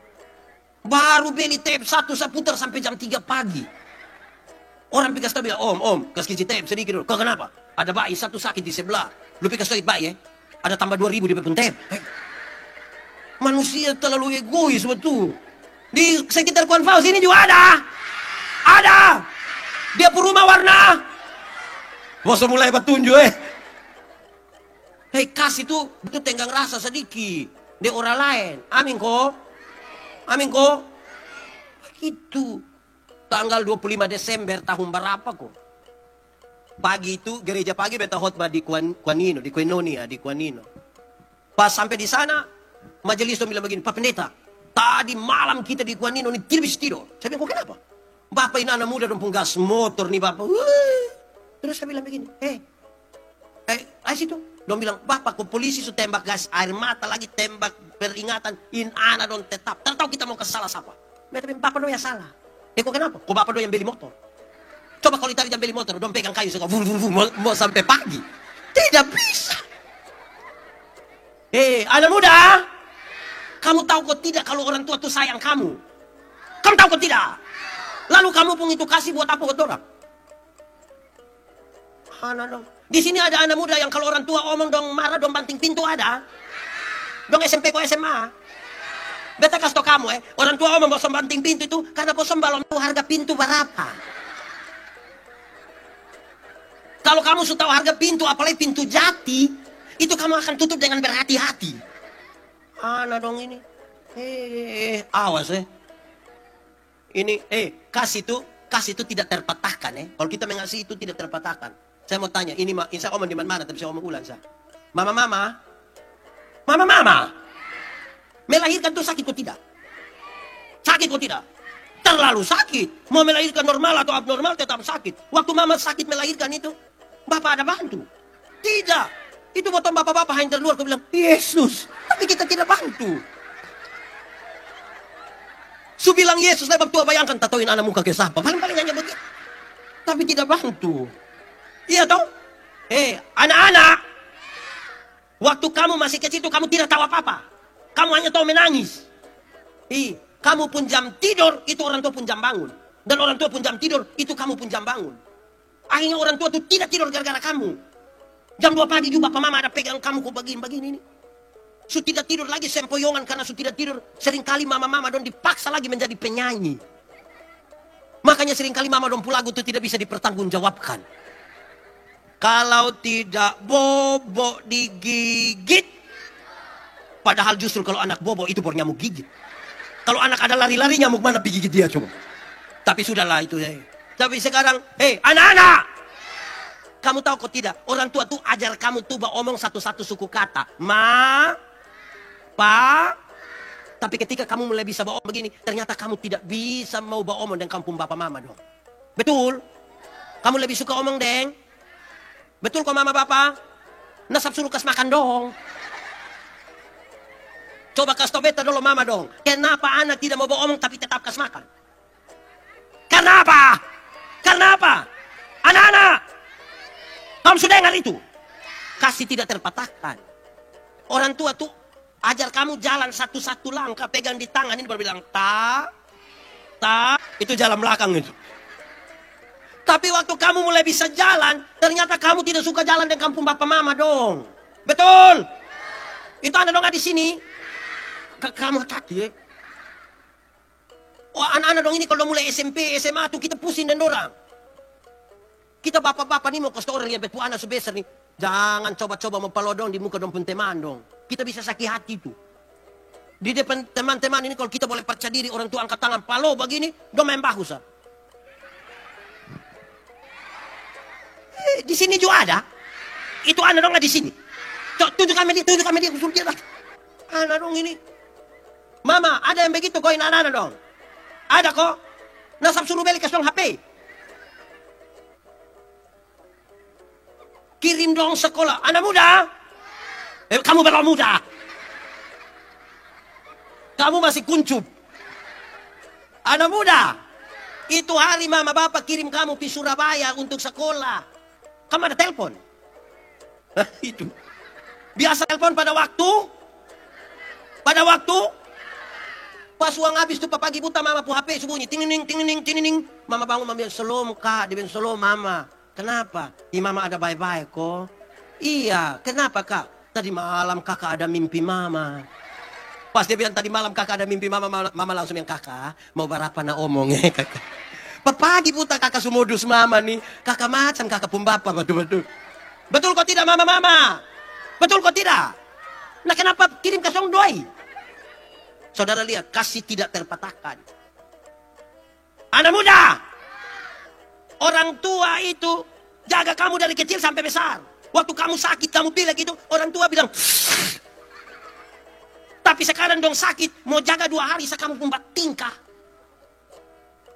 Baru beli tape satu, saya putar sampai jam 3 pagi. Orang pikas tahu bilang, om, kasih tape sedikit dulu. Kau kenapa? Ada bayi satu sakit di sebelah. Lu pikas tape bayi ya? Ada tambah 2.000 di pun tape. Manusia terlalu egois betul. Di sekitar Kuan Fao sini juga ada. Dia rumah warna. Bos mulai bertunjuk Hei, kasih tuh betul tenggang rasa sedikit. Dia orang lain. Amin kok. Itu tanggal 25 Desember tahun berapa kok? Pagi itu gereja pagi beta khotbah di Kuanino, di Koinonia, di Kuanino. Pas sampai di sana, majelis itu bilang begini, Pak Pendeta, tadi malam kita di Kuanino ini tidak bisa tidur. Saya bilang, kok kenapa? Bapak ini anak muda dan penggas motor nih Bapak. Terus saya bilang begini, ayo situ. Dong bilang, Bapak kok polisi sudah tembak gas air mata lagi, tembak peringatan, anak dong tetap. Tak tahu kita mau ke salah siapa. Beta bilang, Bapak dong yang salah. Kok kenapa? Kok Bapak dong yang beli motor? Coba kalau ditanya yang beli motor, dong pegang kayu, mau sampai pagi. Tidak bisa. Anak muda, kamu tahu kok tidak kalau orang tua itu sayang kamu? Kamu tahu kok tidak? Lalu kamu pun itu kasih buat apa buat orang? Anak dong. Di sini ada anak muda yang kalau orang tua omong dong marah dong banting pintu ada. Dong SMP kok SMA. Beta kasih tau kamu orang tua omong bosan banting pintu itu karena bosan balon tuh harga pintu berapa. Kalau kamu sudah tahu harga pintu apalagi pintu jati, itu kamu akan tutup dengan berhati-hati. Anak dong ini. Awas Ini kasih itu tidak terpatahkan Kalau kita mengasih itu tidak terpatahkan. Saya mau tanya, ini saya omong di mana tapi saya omong ulang saya. Mama. Melahirkan itu sakit kok tidak? Sakit kok tidak? Terlalu sakit. Mau melahirkan normal atau abnormal tetap sakit. Waktu mama sakit melahirkan itu, Bapak ada bantu? Tidak. Itu potong bapak-bapak hanya terluar, kau bilang, Yesus. Tapi kita tidak bantu. Su bilang Yesus, saya waktu bayangkan tatoin anak muka ke siapa. Paling-paling hanya begitu. Tapi tidak bantu. Iya toh? Anak-anak. Waktu kamu masih kecil itu kamu tidak tahu apa-apa. Kamu hanya tahu menangis. Kamu pun jam tidur, itu orang tua pun jam bangun. Dan orang tua pun jam tidur, itu kamu pun jam bangun. Akhirnya orang tua itu tidak tidur gara-gara kamu. Jam 2 pagi juga Bapak Mama ada pegang kamu kok begini-begini ini. Su tidak tidur lagi sempoyongan karena su tidak tidur. Seringkali mama-mama dong dipaksa lagi menjadi penyanyi. Makanya seringkali mama dong pulagu itu tidak bisa dipertanggungjawabkan. Kalau tidak bobo digigit. Padahal justru kalau anak bobo itu baru nyamuk gigit. Kalau anak ada lari-lari nyamuk mana pergi gigit dia coba. Tapi sudahlah itu Tapi sekarang, anak-anak. Kamu tahu kok tidak? Orang tua tuh ajar kamu tuh omong satu-satu suku kata. Ma, pa. Tapi ketika kamu mulai bisa bawa omong begini, ternyata kamu tidak bisa mau bawa omong dengan kampung bapak mama dong. Betul? Kamu lebih suka omong deng? Betul kok mama bapak? Nasab suruh kas makan dong. Coba kas tau beta dulu mama dong. Kenapa anak tidak mau bawa omong tapi tetap kas makan? Kenapa? Anak-anak. Kamu sudah dengar itu? Kasih tidak terpatahkan. Orang tua tuh ajar kamu jalan satu-satu langkah. Pegang di tangan ini baru bilang ta. Itu jalan belakang itu. Tapi waktu kamu mulai bisa jalan, ternyata kamu tidak suka jalan di kampung bapak mama dong. Betul? Itu anak dong di sini. Kamu tadi anak-anak dong ini kalau mulai SMP, SMA tuh kita pusing dan orang. Kita bapak-bapak nih mau kasih orang yang betul anak sebesar nih. Jangan coba-coba mempalodong di muka dong pun teman dong. Kita bisa sakit hati tuh. Di depan teman-teman ini kalau kita boleh percaya diri orang tua angkat tangan palo begini, dong main bahu sah. Di sini juga ada. Itu anak dong di sini. Tunjukkan media, suruh dia. Anak dong ini. Mama, ada yang begitu kok anak-anak dong. Ada kok. Nasab suruh beli kasih dong HP. Kirim dong sekolah. Anak muda. Kamu berapa muda? Kamu masih kuncup. Anak muda, itu hari mama bapak kirim kamu ke Surabaya untuk sekolah. Kamu ada telepon? Itu. Biasa telepon pada waktu? Pada waktu? Pas uang habis tuh pagi buta mama pu HP bunyi. Ting-ning, ting-ning, ting-ning. Mama bangun, mama bilang, "Selom kak." Dia bilang, "Selom mama." Kenapa? Mama ada bye-bye kok. Iya, kenapa kak? Tadi malam kakak ada mimpi mama. Pas dia bilang tadi malam kakak ada mimpi mama, mama langsung bilang, "Kakak, mau berapa na omong ya kakak?" Pagi buta kakak sumodus mama nih. Kakak macam kakak pembapa, betul-betul. Betul kok tidak mama? Betul kok tidak? Nah kenapa kirim ke song doi? Saudara lihat, kasih tidak terpatahkan. Anak muda, orang tua itu jaga kamu dari kecil sampai besar. Waktu kamu sakit, kamu bilang gitu, orang tua bilang, tapi sekarang dong sakit, mau jaga 2 hari, kamu pembat tingkah.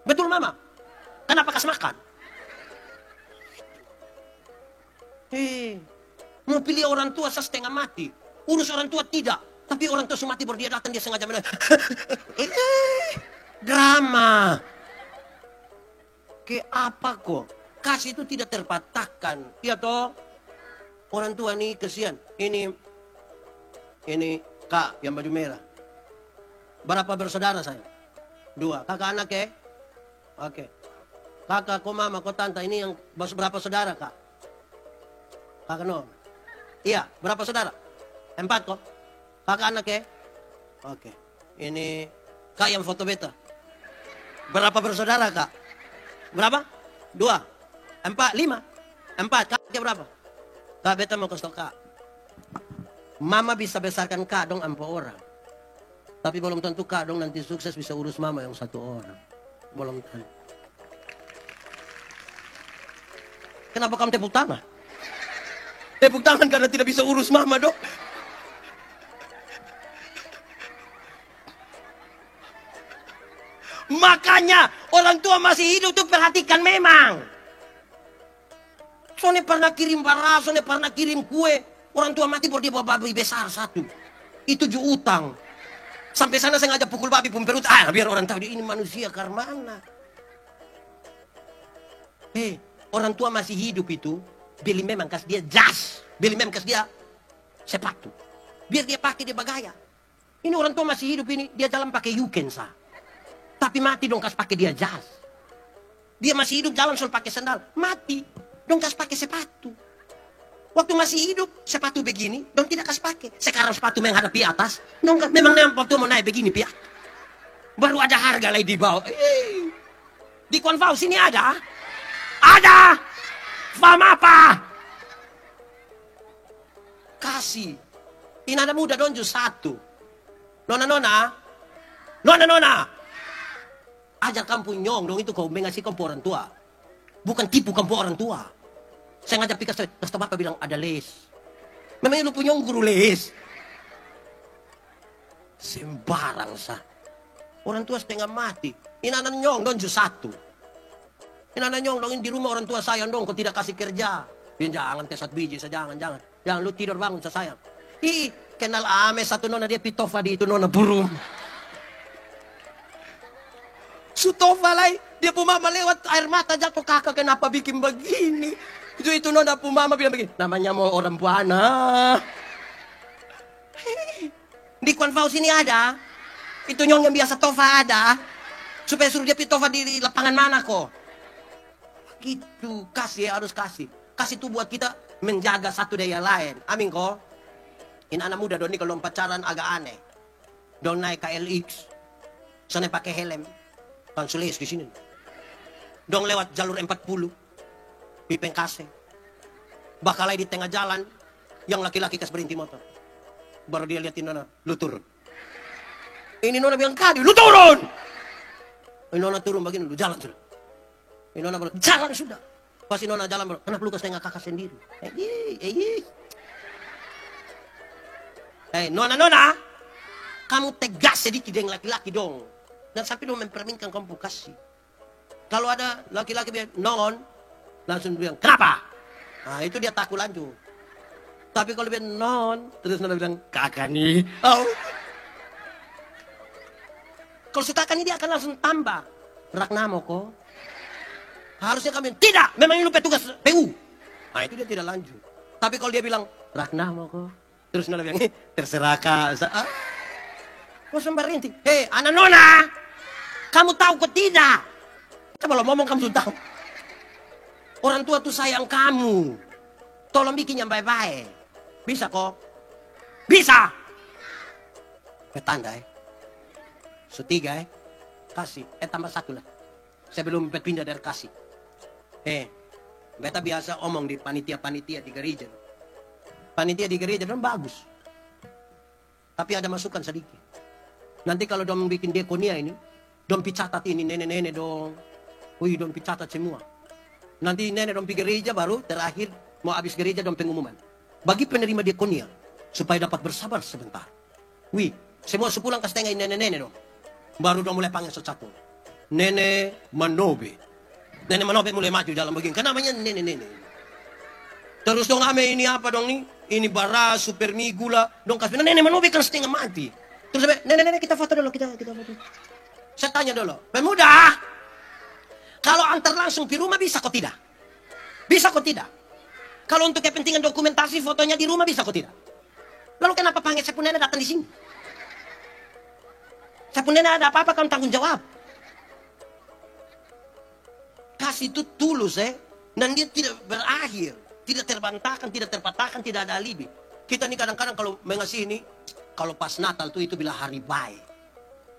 Betul mama? Kenapa kasih makan? Mau pilih orang tua setengah mati. Urus orang tua tidak. Tapi orang tua mati baru dia datang, dia sengaja bilang, drama. Ke apa kok? Kasih itu tidak terpatahkan. Iya toh? Orang tua nih kesian. Ini kak yang baju merah. Berapa bersaudara saya? 2. Kakak anak ya? Oke. Kakak, kok mama, kok tante, ini yang berapa saudara kak? Kakak no. Iya, berapa saudara? 4 kok. Kakak anak ya? Oke. Ini kak yang foto beta. Berapa bersaudara kak? Berapa? 2, 4, 5. 4, kakak berapa? Kak beta mau kasih tau kak. Mama bisa besarkan kak dong 4 orang. Tapi belum tentu kak dong nanti sukses bisa urus mama yang 1 orang. Belum tentu. Kenapa kamu tepuk tangan? Tepuk tangan karena tidak bisa urus mama dong. Makanya orang tua masih hidup tuh perhatikan memang. Soalnya pernah kirim barang, soalnya pernah kirim kue. Orang tua mati baru dia bawa babi besar 1. Itu juga utang. Sampai sana saya ngajak pukul babi pun perut. Biar orang tahu dia ini manusia karmana. Orang tua masih hidup itu. Beli memang kasih dia jas. Beli memang kasih dia sepatu. Biar dia pakai dia bagaya. Ini orang tua masih hidup ini. Dia jalan pakai yukensa. Tapi mati dong kasih pakai dia jas. Dia masih hidup jalan soal pakai sandal. Mati dong kasih pakai sepatu. Waktu masih hidup sepatu begini dong tidak kasih pakai. Sekarang sepatu menghadap di atas. Dong memang waktu mau naik begini pihak. Baru ada harga lagi di bawah. Di konvau sini ada. Ada. Faham apa? Kasih. Ini ada muda dong just 1. Nona. Ajar kamu nyong dong itu kau mengasih kamu orang tua. Bukan tipu kamu orang tua. Saya ngajak pikas, kasta bapak bilang ada les. Memang lu punya guru les. Sembarang sah. Orang tua setengah mati. Ini anak nyong dong just 1. Ini anak nyong dong di rumah orang tua sayang dong kau tidak kasih kerja. Jangan tesat biji saja, jangan. Jangan lu tidur bangun sayang. Kenal ame 1 nona dia pitofa di itu nona burung. Sutofa lai, dia pu mama lewat air mata jatuh, kakak kenapa bikin begini? Itu nona pu mama bilang begini, namanya mau orang buana. Di konvau sini ada, itu nyong yang biasa tofa ada, supaya suruh dia pitofa di lapangan mana kok? Gitu, kasih harus kasih. Kasih itu buat kita menjaga satu daya lain. Amin kok. Ini anak muda dong, ini kalau pacaran agak aneh. Dong naik KLX, sana pakai helm. Kansulis di sini. Dong lewat jalur 40. Di Pengkase. Bakalai di tengah jalan. Yang laki-laki kas berhenti motor. Baru dia liatin nona, lu turun. Ini nona bilang, "Kadi, lu turun!" Ini nona turun begini, lu jalan sudah. Ini nona bilang, "Jalan sudah." Pas ini nona jalan, kenapa lu kas tengah kakak sendiri? Nona. Kamu tegas sedikit dengan laki-laki dong. Dan sampai dong memperminkan kamu kasih. Kalau ada laki-laki bilang, "Non," langsung bilang, "Kenapa?" Nah itu dia takut lanjut. Tapi kalau bilang non, terus nona bilang, "Kakak nih." Oh. Kalau sutakan ini dia akan langsung tambah. Ragnamo kok. Harusnya kami, tidak, memang ini petugas PU. Nah itu dia tidak lanjut. Tapi kalau dia bilang, Ragnamo kok. Terus Nona bilang, terserah kak. Kau sembar inti. Hei anak Nona, kamu tahu kok tidak? Coba lo ngomong kamu sudah tahu. Orang tua tuh sayang kamu. Tolong bikin yang baik-baik. Bisa kok? Bisa. Petanda Setiga kasih. Tambah satu lah. Saya belum pindah dari kasih. Beta biasa omong di panitia-panitia di gereja. Panitia di gereja dong bagus. Tapi ada masukan sedikit. Nanti kalau dong bikin dekonia ini, dong picatat ini nenek-nenek dong. Wih, dong picatat semua. Nanti nenek dong pergi gereja baru terakhir mau habis gereja dong pengumuman. Bagi penerima dekonia supaya dapat bersabar sebentar. Wih, semua sepulang kasih tengah nenek-nenek dong. Baru dong mulai panggil satu. Nenek Manobe. Nenek Manobe mulai maju dalam begini. Kan namanya nenek-nenek. Terus dong ame ini apa dong nih? Ini bara, super mie, gula. Dong kasih. Nenek Manobe kan setengah mati. Terus nenek-nenek kita foto dulu. Kita foto. Saya tanya dulu. Pemuda. Kalau antar langsung di rumah bisa kok tidak? Bisa kok tidak? Kalau untuk kepentingan dokumentasi fotonya di rumah bisa kok tidak? Lalu kenapa panggil saya pun nenek datang di sini? Saya pun nenek ada apa-apa kamu tanggung jawab. Kasih itu tulus dan dia tidak berakhir, tidak terbantahkan, tidak terpatahkan, tidak ada alibi. Kita nih kadang-kadang kalau mengasih ini, kalau pas Natal tuh itu bila hari baik.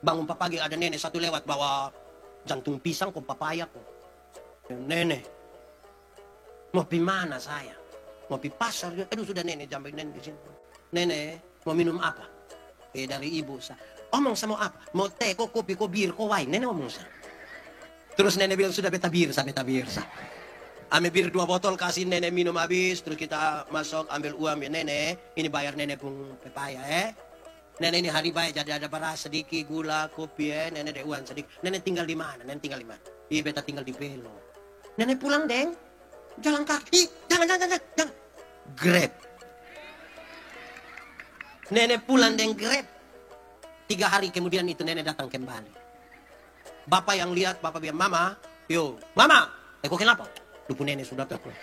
Bangun pagi ada nenek satu lewat bawa jantung pisang kok papaya kok. Nenek, mau pi mana saya? Mau pi pasar? Aduh sudah nenek jambai nenek di sini. Nenek mau minum apa? Dari ibu saya. Omong sama apa? Mau teh, kok kopi, kok bir, kok wine. Nenek omong saya. Terus nenek bilang sudah beta bir. Ambil bir 2 botol, kasih nenek minum habis. Terus kita masuk ambil uang ya nenek. Ini bayar nenek pun pepaya Nenek ini hari baik jadi ada beras sedikit, gula, kopi Nenek ada uang sedikit. Nenek tinggal di mana? Nenek tinggal di mana? Iya beta tinggal di Belo. Nenek pulang deng. Jalan kaki. Jangan. Grab. Nenek pulang deng Grab. 3 hari kemudian itu nenek datang kembali. Bapak yang lihat, bapak bilang, Mama, kok kenapa? Lupa nenek sudah datang.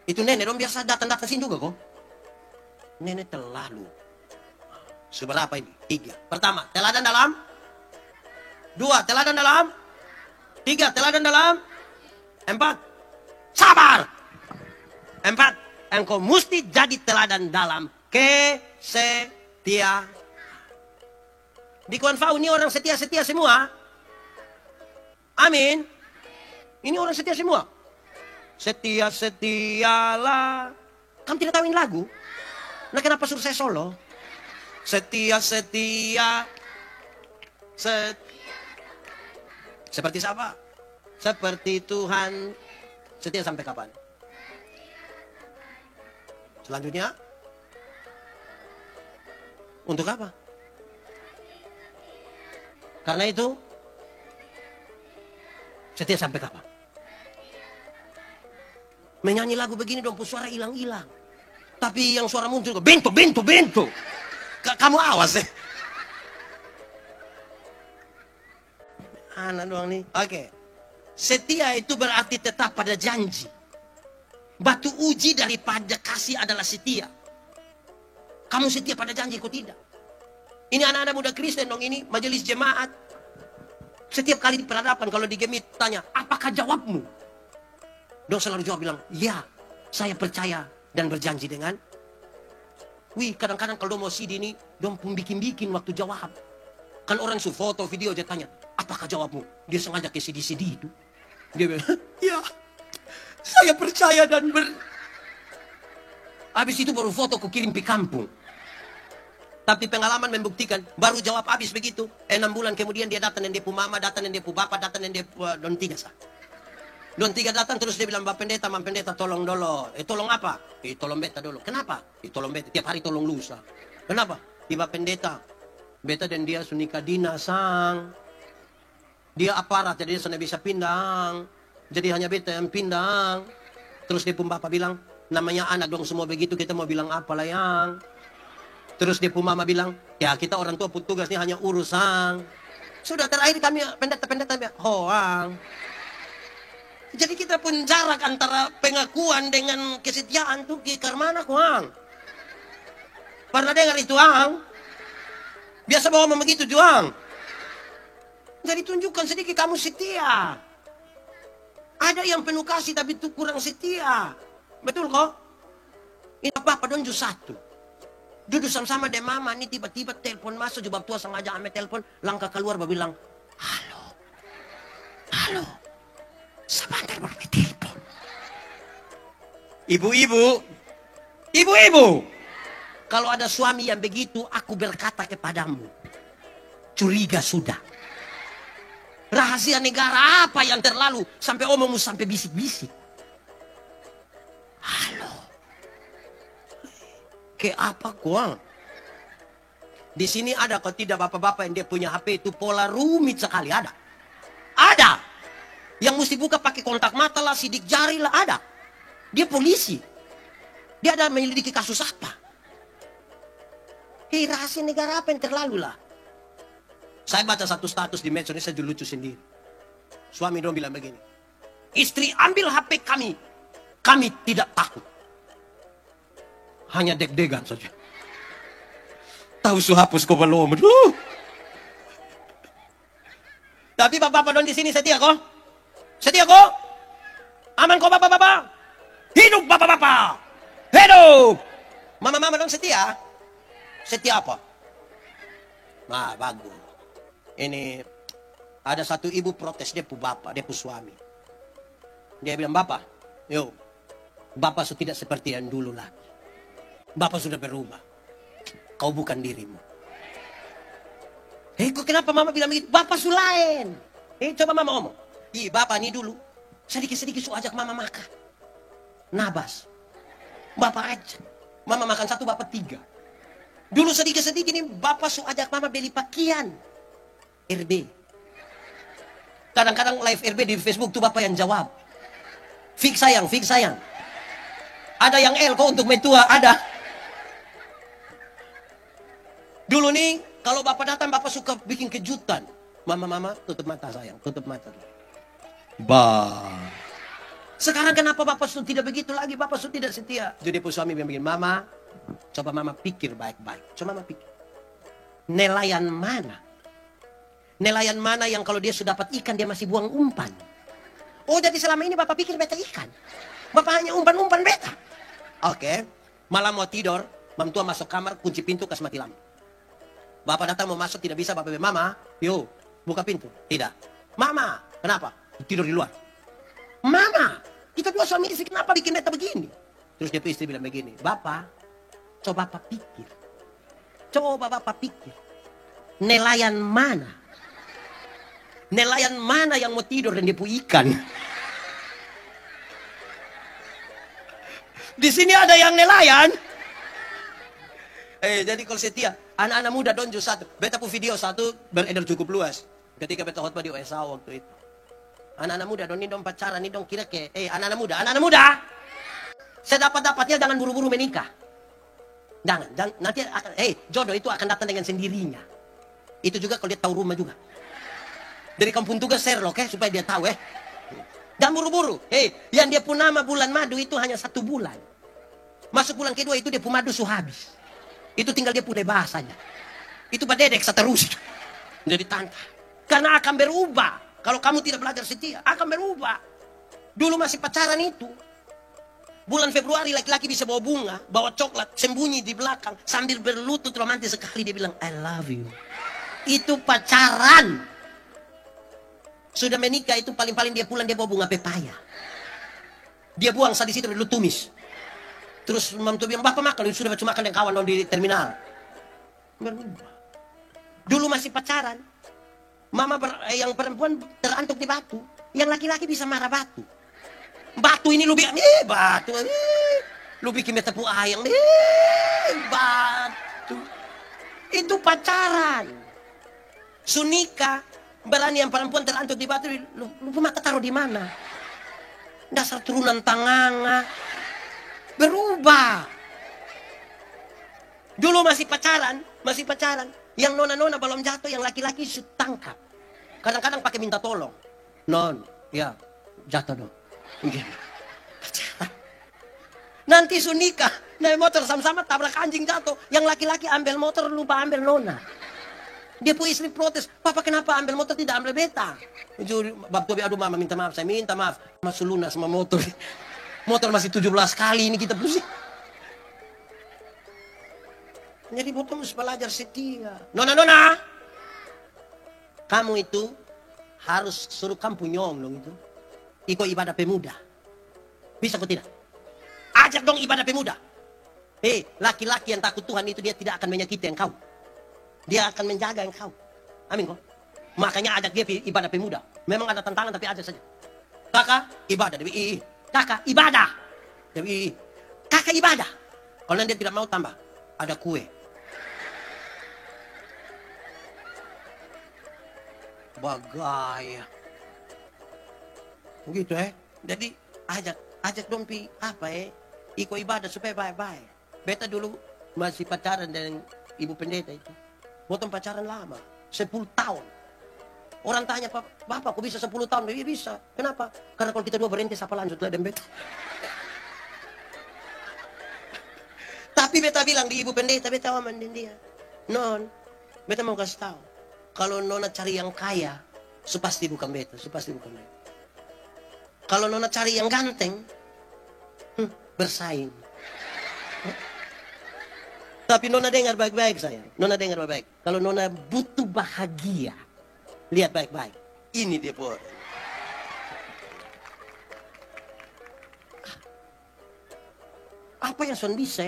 Itu nenek dong biasa datang-datang sini juga kok. Nenek terlalu. Seberapa ini? 3. Pertama, teladan dalam. 2, teladan dalam. 3, teladan dalam. 4, sabar. 4, engkau mesti jadi teladan dalam kesetia. Di Konfau ini orang setia-setia semua. Amin. Ini orang setia semua. Setia-setialah. Kamu tidak tahu ini lagu? Nah kenapa suruh saya solo? Setia-setia. Seperti siapa? Seperti Tuhan. Setia sampai kapan? Selanjutnya. Untuk apa? Karena itu, setia sampai kapan? Menyanyi lagu begini dong, suara hilang-hilang. Tapi yang suara muncul, bento. Kamu awas Anak doang nih. Oke. Setia itu berarti tetap pada janji. Batu uji daripada kasih adalah setia. Kamu setia pada janji, kok tidak? Ini anak-anak muda Kristen dong ini, majelis jemaat. Setiap kali di peradaban kalau digemit tanya, apakah jawabmu? Dong selalu jawab bilang, ya, saya percaya dan berjanji dengan. Wih, kadang-kadang kalau mau CD ini, dong pun bikin-bikin waktu jawab. Kan orang su foto, video, dia tanya, apakah jawabmu? Dia sengaja ke CD-CD itu. Dia bilang, ya, saya percaya dan Habis itu baru foto ku kirim ke kampung. Tapi pengalaman membuktikan, baru jawab habis begitu. 6 bulan kemudian dia datang dan dia pu mama, datang dan dia pu bapak, datang dan dia pu don 3 sah. Don 3 datang terus dia bilang, Pak Pendeta, Mam Pendeta tolong dulu. Tolong apa? Tolong beta dulu. Kenapa? Tolong beta, tiap hari tolong lusa. Kenapa? Tiba Pendeta. Beta dan dia sunika dina sang. Dia aparat, jadi dia sana bisa pindang. Jadi hanya beta yang pindang. Terus dia pun bapak bilang, namanya anak dong semua begitu, kita mau bilang apa lah yang. Terus dia pun mama bilang, ya kita orang tua pun tugasnya hanya urusan. Sudah terakhir kami pendeta-pendeta hoang. Jadi kita pun jarak antara pengakuan dengan kesetiaan tuh kikar mana kuang. Pernah dengar itu ang? Biasa bawa begitu juang. Jadi tunjukkan sedikit kamu setia. Ada yang penuh kasih tapi itu kurang setia. Betul kok? Ini Bapak donju satu. Duduk sama-sama deh mama, ini tiba-tiba telepon masuk, jebab tua sengaja ame telepon, langkah keluar bilang, halo, halo, sebentar baru telepon. Ibu-ibu, ibu-ibu, kalau ada suami yang begitu, aku berkata kepadamu, curiga sudah. Rahasia negara apa yang terlalu sampai omongmu sampai bisik-bisik? Halo. Kayak apa kuang? Di sini ada kok tidak bapak-bapak yang dia punya HP itu pola rumit sekali ada. Ada. Yang mesti buka pakai kontak mata lah, sidik jari lah ada. Dia polisi. Dia ada menyelidiki kasus apa? Hei, rahasia negara apa yang terlalu lah? Saya baca satu status di medsos ini saya lucu sendiri. Suami dong bilang begini. Istri ambil HP kami. Kami tidak takut. Hanya deg-degan saja. Tahu su hapus ko belum. Tapi bapak-bapak don di sini setia kok? Setia kok? Aman kok bapak-bapak? Hidup bapak-bapak. Hidup. Mama-mama don setia? Setia apa? Nah, bagus. Ini ada satu ibu protes dia pu bapak, dia pu suami. Dia bilang, "Bapak, yo. Bapak sudah tidak seperti yang dulu lagi. Bapak sudah berubah. Kau bukan dirimu." Kok kenapa mama bilang begitu? Bapak su lain. Coba mama ngomong. Bapak ini dulu sedikit-sedikit su ajak mama makan. Nabas. Bapak aja. Mama makan satu, bapak tiga. Dulu sedikit-sedikit ini bapak su ajak mama beli pakaian. RB. Kadang-kadang live RB di Facebook tuh bapak yang jawab. Fix sayang, fix sayang. Ada yang L kok untuk metua, ada. Dulu nih, kalau bapak datang, bapak suka bikin kejutan. Mama, tutup mata sayang, tutup mata. Sekarang kenapa bapak sudah tidak begitu lagi? Bapak sudah tidak setia. Jadi suami yang bikin, Mama, coba mama pikir baik-baik. Coba mama pikir. Nelayan mana? Nelayan mana yang kalau dia sudah dapat ikan, dia masih buang umpan? Oh, jadi selama ini bapak pikir beta ikan. Bapak hanya umpan-umpan beta. Oke. Malam mau tidur, mam tua masuk kamar, kunci pintu, kasih mati lampu. Bapak datang mau masuk, tidak bisa. Bapak bilang, Mama, yo, buka pintu. Tidak. Mama, kenapa? Tidur di luar. Mama, kita dua suami istri, kenapa bikin beta begini? Terus dia istri bilang begini, Bapak, coba Bapak pikir. Coba Bapak pikir. Nelayan mana? Nelayan mana yang mau tidur dan dia pu ikan? Di sini ada yang nelayan. Jadi kalau setia, anak-anak muda donjo satu. Beta pu video satu beredar cukup luas. Ketika beta khotbah di USA waktu itu. Anak-anak muda don ini dong pacaran, ini dong kira ke, anak-anak muda. Sedapat-dapatnya jangan buru-buru menikah. Jangan nanti akan, jodoh itu akan datang dengan sendirinya. Itu juga kalau dia tahu rumah juga. Dari kampung tugas Sherlock supaya dia tahu Jangan buru-buru. Yang dia pun nama bulan madu itu hanya 1 bulan. Masuk bulan kedua itu dia pun madu su habis. Itu tinggal dia punya bahasanya. Itu badedek seterus. Jadi tanta. Karena akan berubah. Kalau kamu tidak belajar setia, akan berubah. Dulu masih pacaran itu. Bulan Februari laki-laki bisa bawa bunga, bawa coklat, sembunyi di belakang. Sambil berlutut romantis sekali dia bilang, I love you. Itu pacaran. Sudah menikah itu paling-paling dia pulang dia bawa bunga pepaya. Dia buang di situ dulu tumis. Terus mamtu bilang, Bapak makan, sudah baca makan dengan kawan di terminal. Berubah. Dulu masih pacaran. Mama yang perempuan terantuk di batu. Yang laki-laki bisa marah batu. Batu ini lu bilang, batu. Lu bikin beta pu ayang. Batu. Itu pacaran. Sunika. Berani yang perempuan terantuk di batu, lu mata taruh di mana? Dasar turunan tanganga. Berubah. Dulu masih pacaran. Yang nona-nona belum jatuh, yang laki-laki tangkap. Kadang-kadang pakai minta tolong. Non, ya jatuh dong. Begini. Nanti sunika naik motor sama-sama tabrak anjing jatuh. Yang laki-laki ambil motor lupa ambil nona. Dia pun istri protes, papa kenapa ambil motor tidak ambil beta? Bab Tobi, aduh mama minta maaf, saya minta maaf. Masuk lunas sama motor. Motor masih 17 kali ini kita pusing. Jadi botol harus belajar setia. Nona, kamu itu harus suruh kamu nyong dong itu. Ikut ibadah pemuda. Bisa kok tidak? Ajak dong ibadah pemuda. Laki-laki yang takut Tuhan itu dia tidak akan menyakiti engkau. Dia akan menjaga engkau. Amin kok. Makanya ajak dia ibadah pemuda. Memang ada tantangan tapi ajak saja. Kakak ibadah. Dewi kakak ibadah. Dewi kakak ibadah. Kalau nanti dia tidak mau tambah. Ada kue. Bagaya. Begitu Jadi ajak dong pi apa ikut ibadah supaya baik-baik. Beta dulu masih pacaran dengan ibu pendeta itu. Potong pacaran lama, 10 tahun. Orang tanya, Bapak kok bisa 10 tahun? Iya bisa. Kenapa? Karena kalau kita dua berhenti, siapa lanjut lah dan beta. Tapi beta bilang di ibu pendeta, beta aman dengan dia. Non, beta mau kasih tahu. Kalau nona cari yang kaya, pasti bukan beta, pasti bukan beta. Kalau nona cari yang ganteng, bersaing. Tapi nona dengar baik-baik saya. Nona dengar baik-baik. Kalau nona butuh bahagia, lihat baik-baik. Ini dia pun. Apa yang son bisa?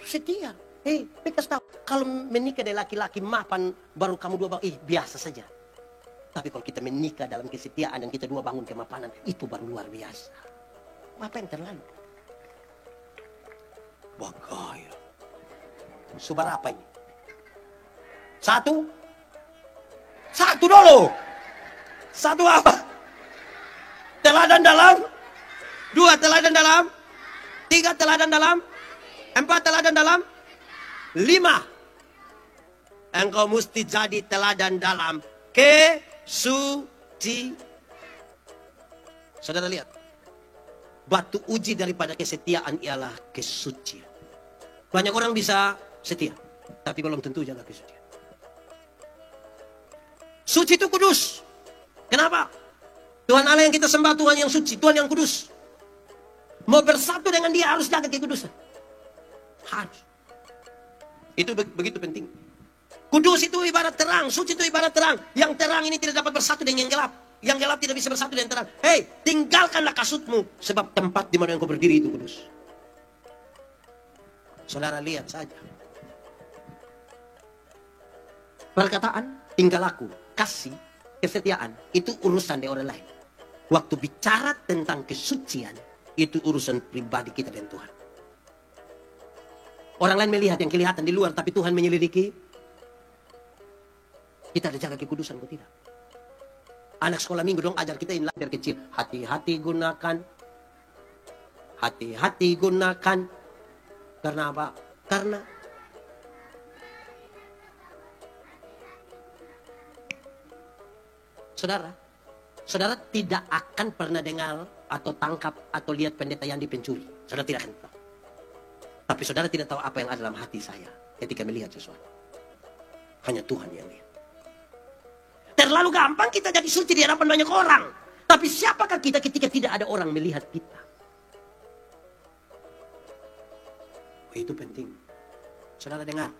Setia. Kasih tahu. Kalau menikah dari laki-laki mapan, baru kamu dua bangun. Biasa saja. Tapi kalau kita menikah dalam kesetiaan dan kita dua bangun kemapanan, itu baru luar biasa. Apa yang terlalu? Bagaya. Subar apa ini? Satu dulu. Satu apa? Teladan dalam. 2 teladan dalam. 3 teladan dalam. 4 teladan dalam. 5. Engkau mesti jadi teladan dalam kesuci. Saudara lihat. Batu uji daripada kesetiaan ialah kesucian. Banyak orang bisa setia, tapi belum tentu jaga kesucian. Suci itu kudus. Kenapa? Tuhan Allah yang kita sembah, Tuhan yang suci, Tuhan yang kudus. Mau bersatu dengan dia harus jaga kekudusan. Harus. Itu begitu penting. Kudus itu ibarat terang, suci itu ibarat terang. Yang terang ini tidak dapat bersatu dengan yang gelap. Yang gelap tidak bisa bersatu dengan terang. Tinggalkanlah kasutmu, sebab tempat di mana engkau berdiri itu kudus. Saudara lihat saja. Perkataan, tingkah laku, kasih, kesetiaan, itu urusan dari orang lain. Waktu bicara tentang kesucian, itu urusan pribadi kita dan Tuhan. Orang lain melihat yang kelihatan di luar, tapi Tuhan menyelidiki. Kita ada jaga kekudusan atau tidak? Anak sekolah minggu dong ajar kita ini dari kecil. Hati-hati gunakan. Hati-hati gunakan. Karena apa? Karena Saudara tidak akan pernah dengar atau tangkap atau lihat pendeta yang dipencuri. Saudara tidak akan tahu. Tapi saudara tidak tahu apa yang ada dalam hati saya ketika melihat sesuatu. Hanya Tuhan yang lihat. Terlalu gampang kita jadi suci di hadapan banyak orang. Tapi siapakah kita ketika tidak ada orang melihat kita? Itu penting. Saudara dengar.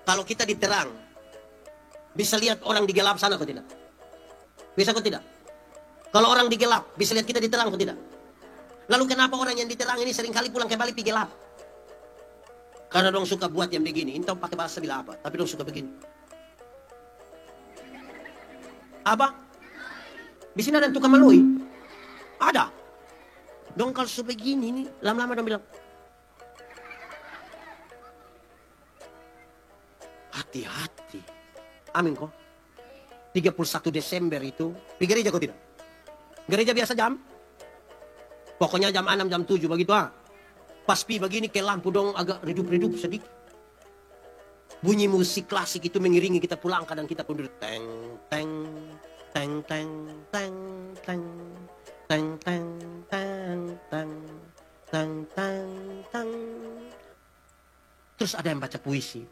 Kalau kita diterang, bisa lihat orang di gelap sana atau tidak? Bisa atau tidak? Kalau orang di gelap, bisa lihat kita diterang atau tidak? Lalu kenapa orang yang diterang ini seringkali pulang kembali pergi gelap? Karena dong suka buat yang begini. Entah pakai bahasa bila apa, tapi dong suka begini. Apa? Di sini ada tukang malui? Ada. Dong kalau sebegini nih, lama-lama dong bilang, hati-hati. Amin kok. 31 Desember itu, di gereja kok tidak? Gereja biasa jam? Pokoknya jam 6, jam 7 begitu Pas pi begini ke lampu dong agak redup-redup sedikit. Bunyi musik klasik itu mengiringi kita pulang, kadang kita pun duduk. Teng, teng, teng, teng, teng, teng, teng, teng, teng, teng, teng, teng, teng. Terus ada yang baca puisi.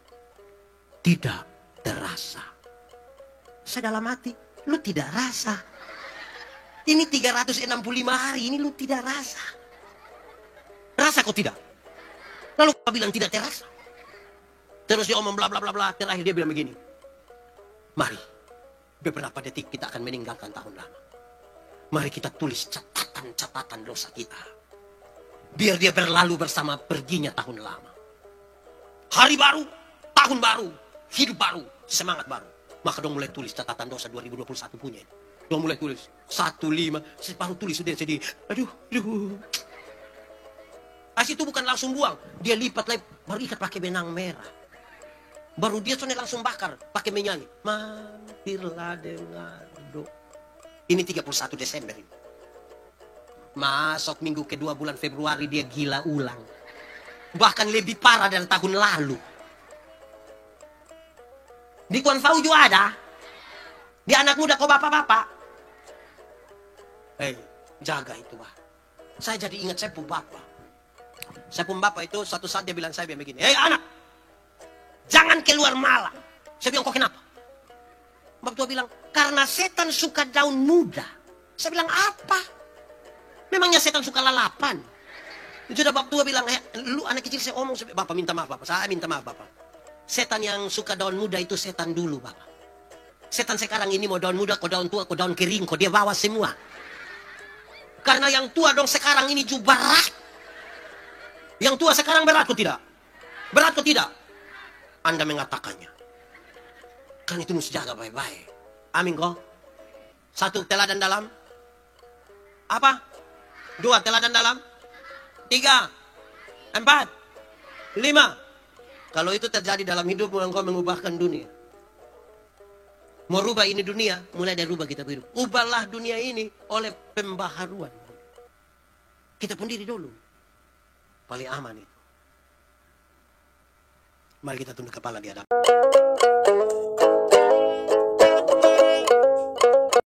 Tidak terasa. Saya dalam hati, lu tidak rasa. Ini 365 hari, ini lu tidak rasa. Rasa kok tidak? Lalu kau bilang tidak terasa. Terus dia omong bla bla bla bla. Terakhir dia bilang begini. Mari, beberapa detik kita akan meninggalkan tahun lama. Mari kita tulis catatan-catatan dosa kita. Biar dia berlalu bersama perginya tahun lama. Hari baru, tahun baru, hidup baru, semangat baru. Maka dong mulai tulis catatan dosa 2021 punya. Dong mulai tulis 15, baru tulis sudah jadi. Aduh. Kasih itu bukan langsung buang, dia lipat lagi, baru ikat pakai benang merah. Baru dia soalnya langsung bakar, pakai menyanyi. Mampirlah dengan doa. Ini 31 Desember ini. Masuk minggu kedua bulan Februari dia gila ulang. Bahkan lebih parah dari tahun lalu. Di Kuan Fau juga ada. Di anak muda kok bapak-bapak. Jaga itu, Pak. Saya jadi ingat saya pun bapak. Saya pun bapak itu suatu saat dia bilang saya begini. Anak, jangan keluar malam. Saya bilang, kok kenapa? Bapak tua bilang, karena setan suka daun muda. Saya bilang, apa? Memangnya setan suka lalapan? Sudah bapak tua bilang, lu anak kecil saya omong. Bapak minta maaf, Bapak. Saya minta maaf, Bapak. Setan yang suka daun muda itu setan dulu, Bapak. Setan sekarang ini mau daun muda, kok daun tua, kok daun kering, kok dia bawa semua. Karena yang tua dong sekarang ini juga berat. Yang tua sekarang berat kok tidak? Berat kok tidak? Anda mengatakannya. Kan itu mesti jaga baik-baik. Amin kok. 1, teladan dalam. Apa? 2, teladan dalam. 3, 4, 5. Kalau itu terjadi dalam hidupmu, engkau mengubahkan dunia. Mau rubah ini dunia, mulai dari rubah kita hidup. Ubahlah dunia ini oleh pembaharuan. Kita pun diri dulu. Paling aman itu. Mari kita tunduk kepala di hadapan.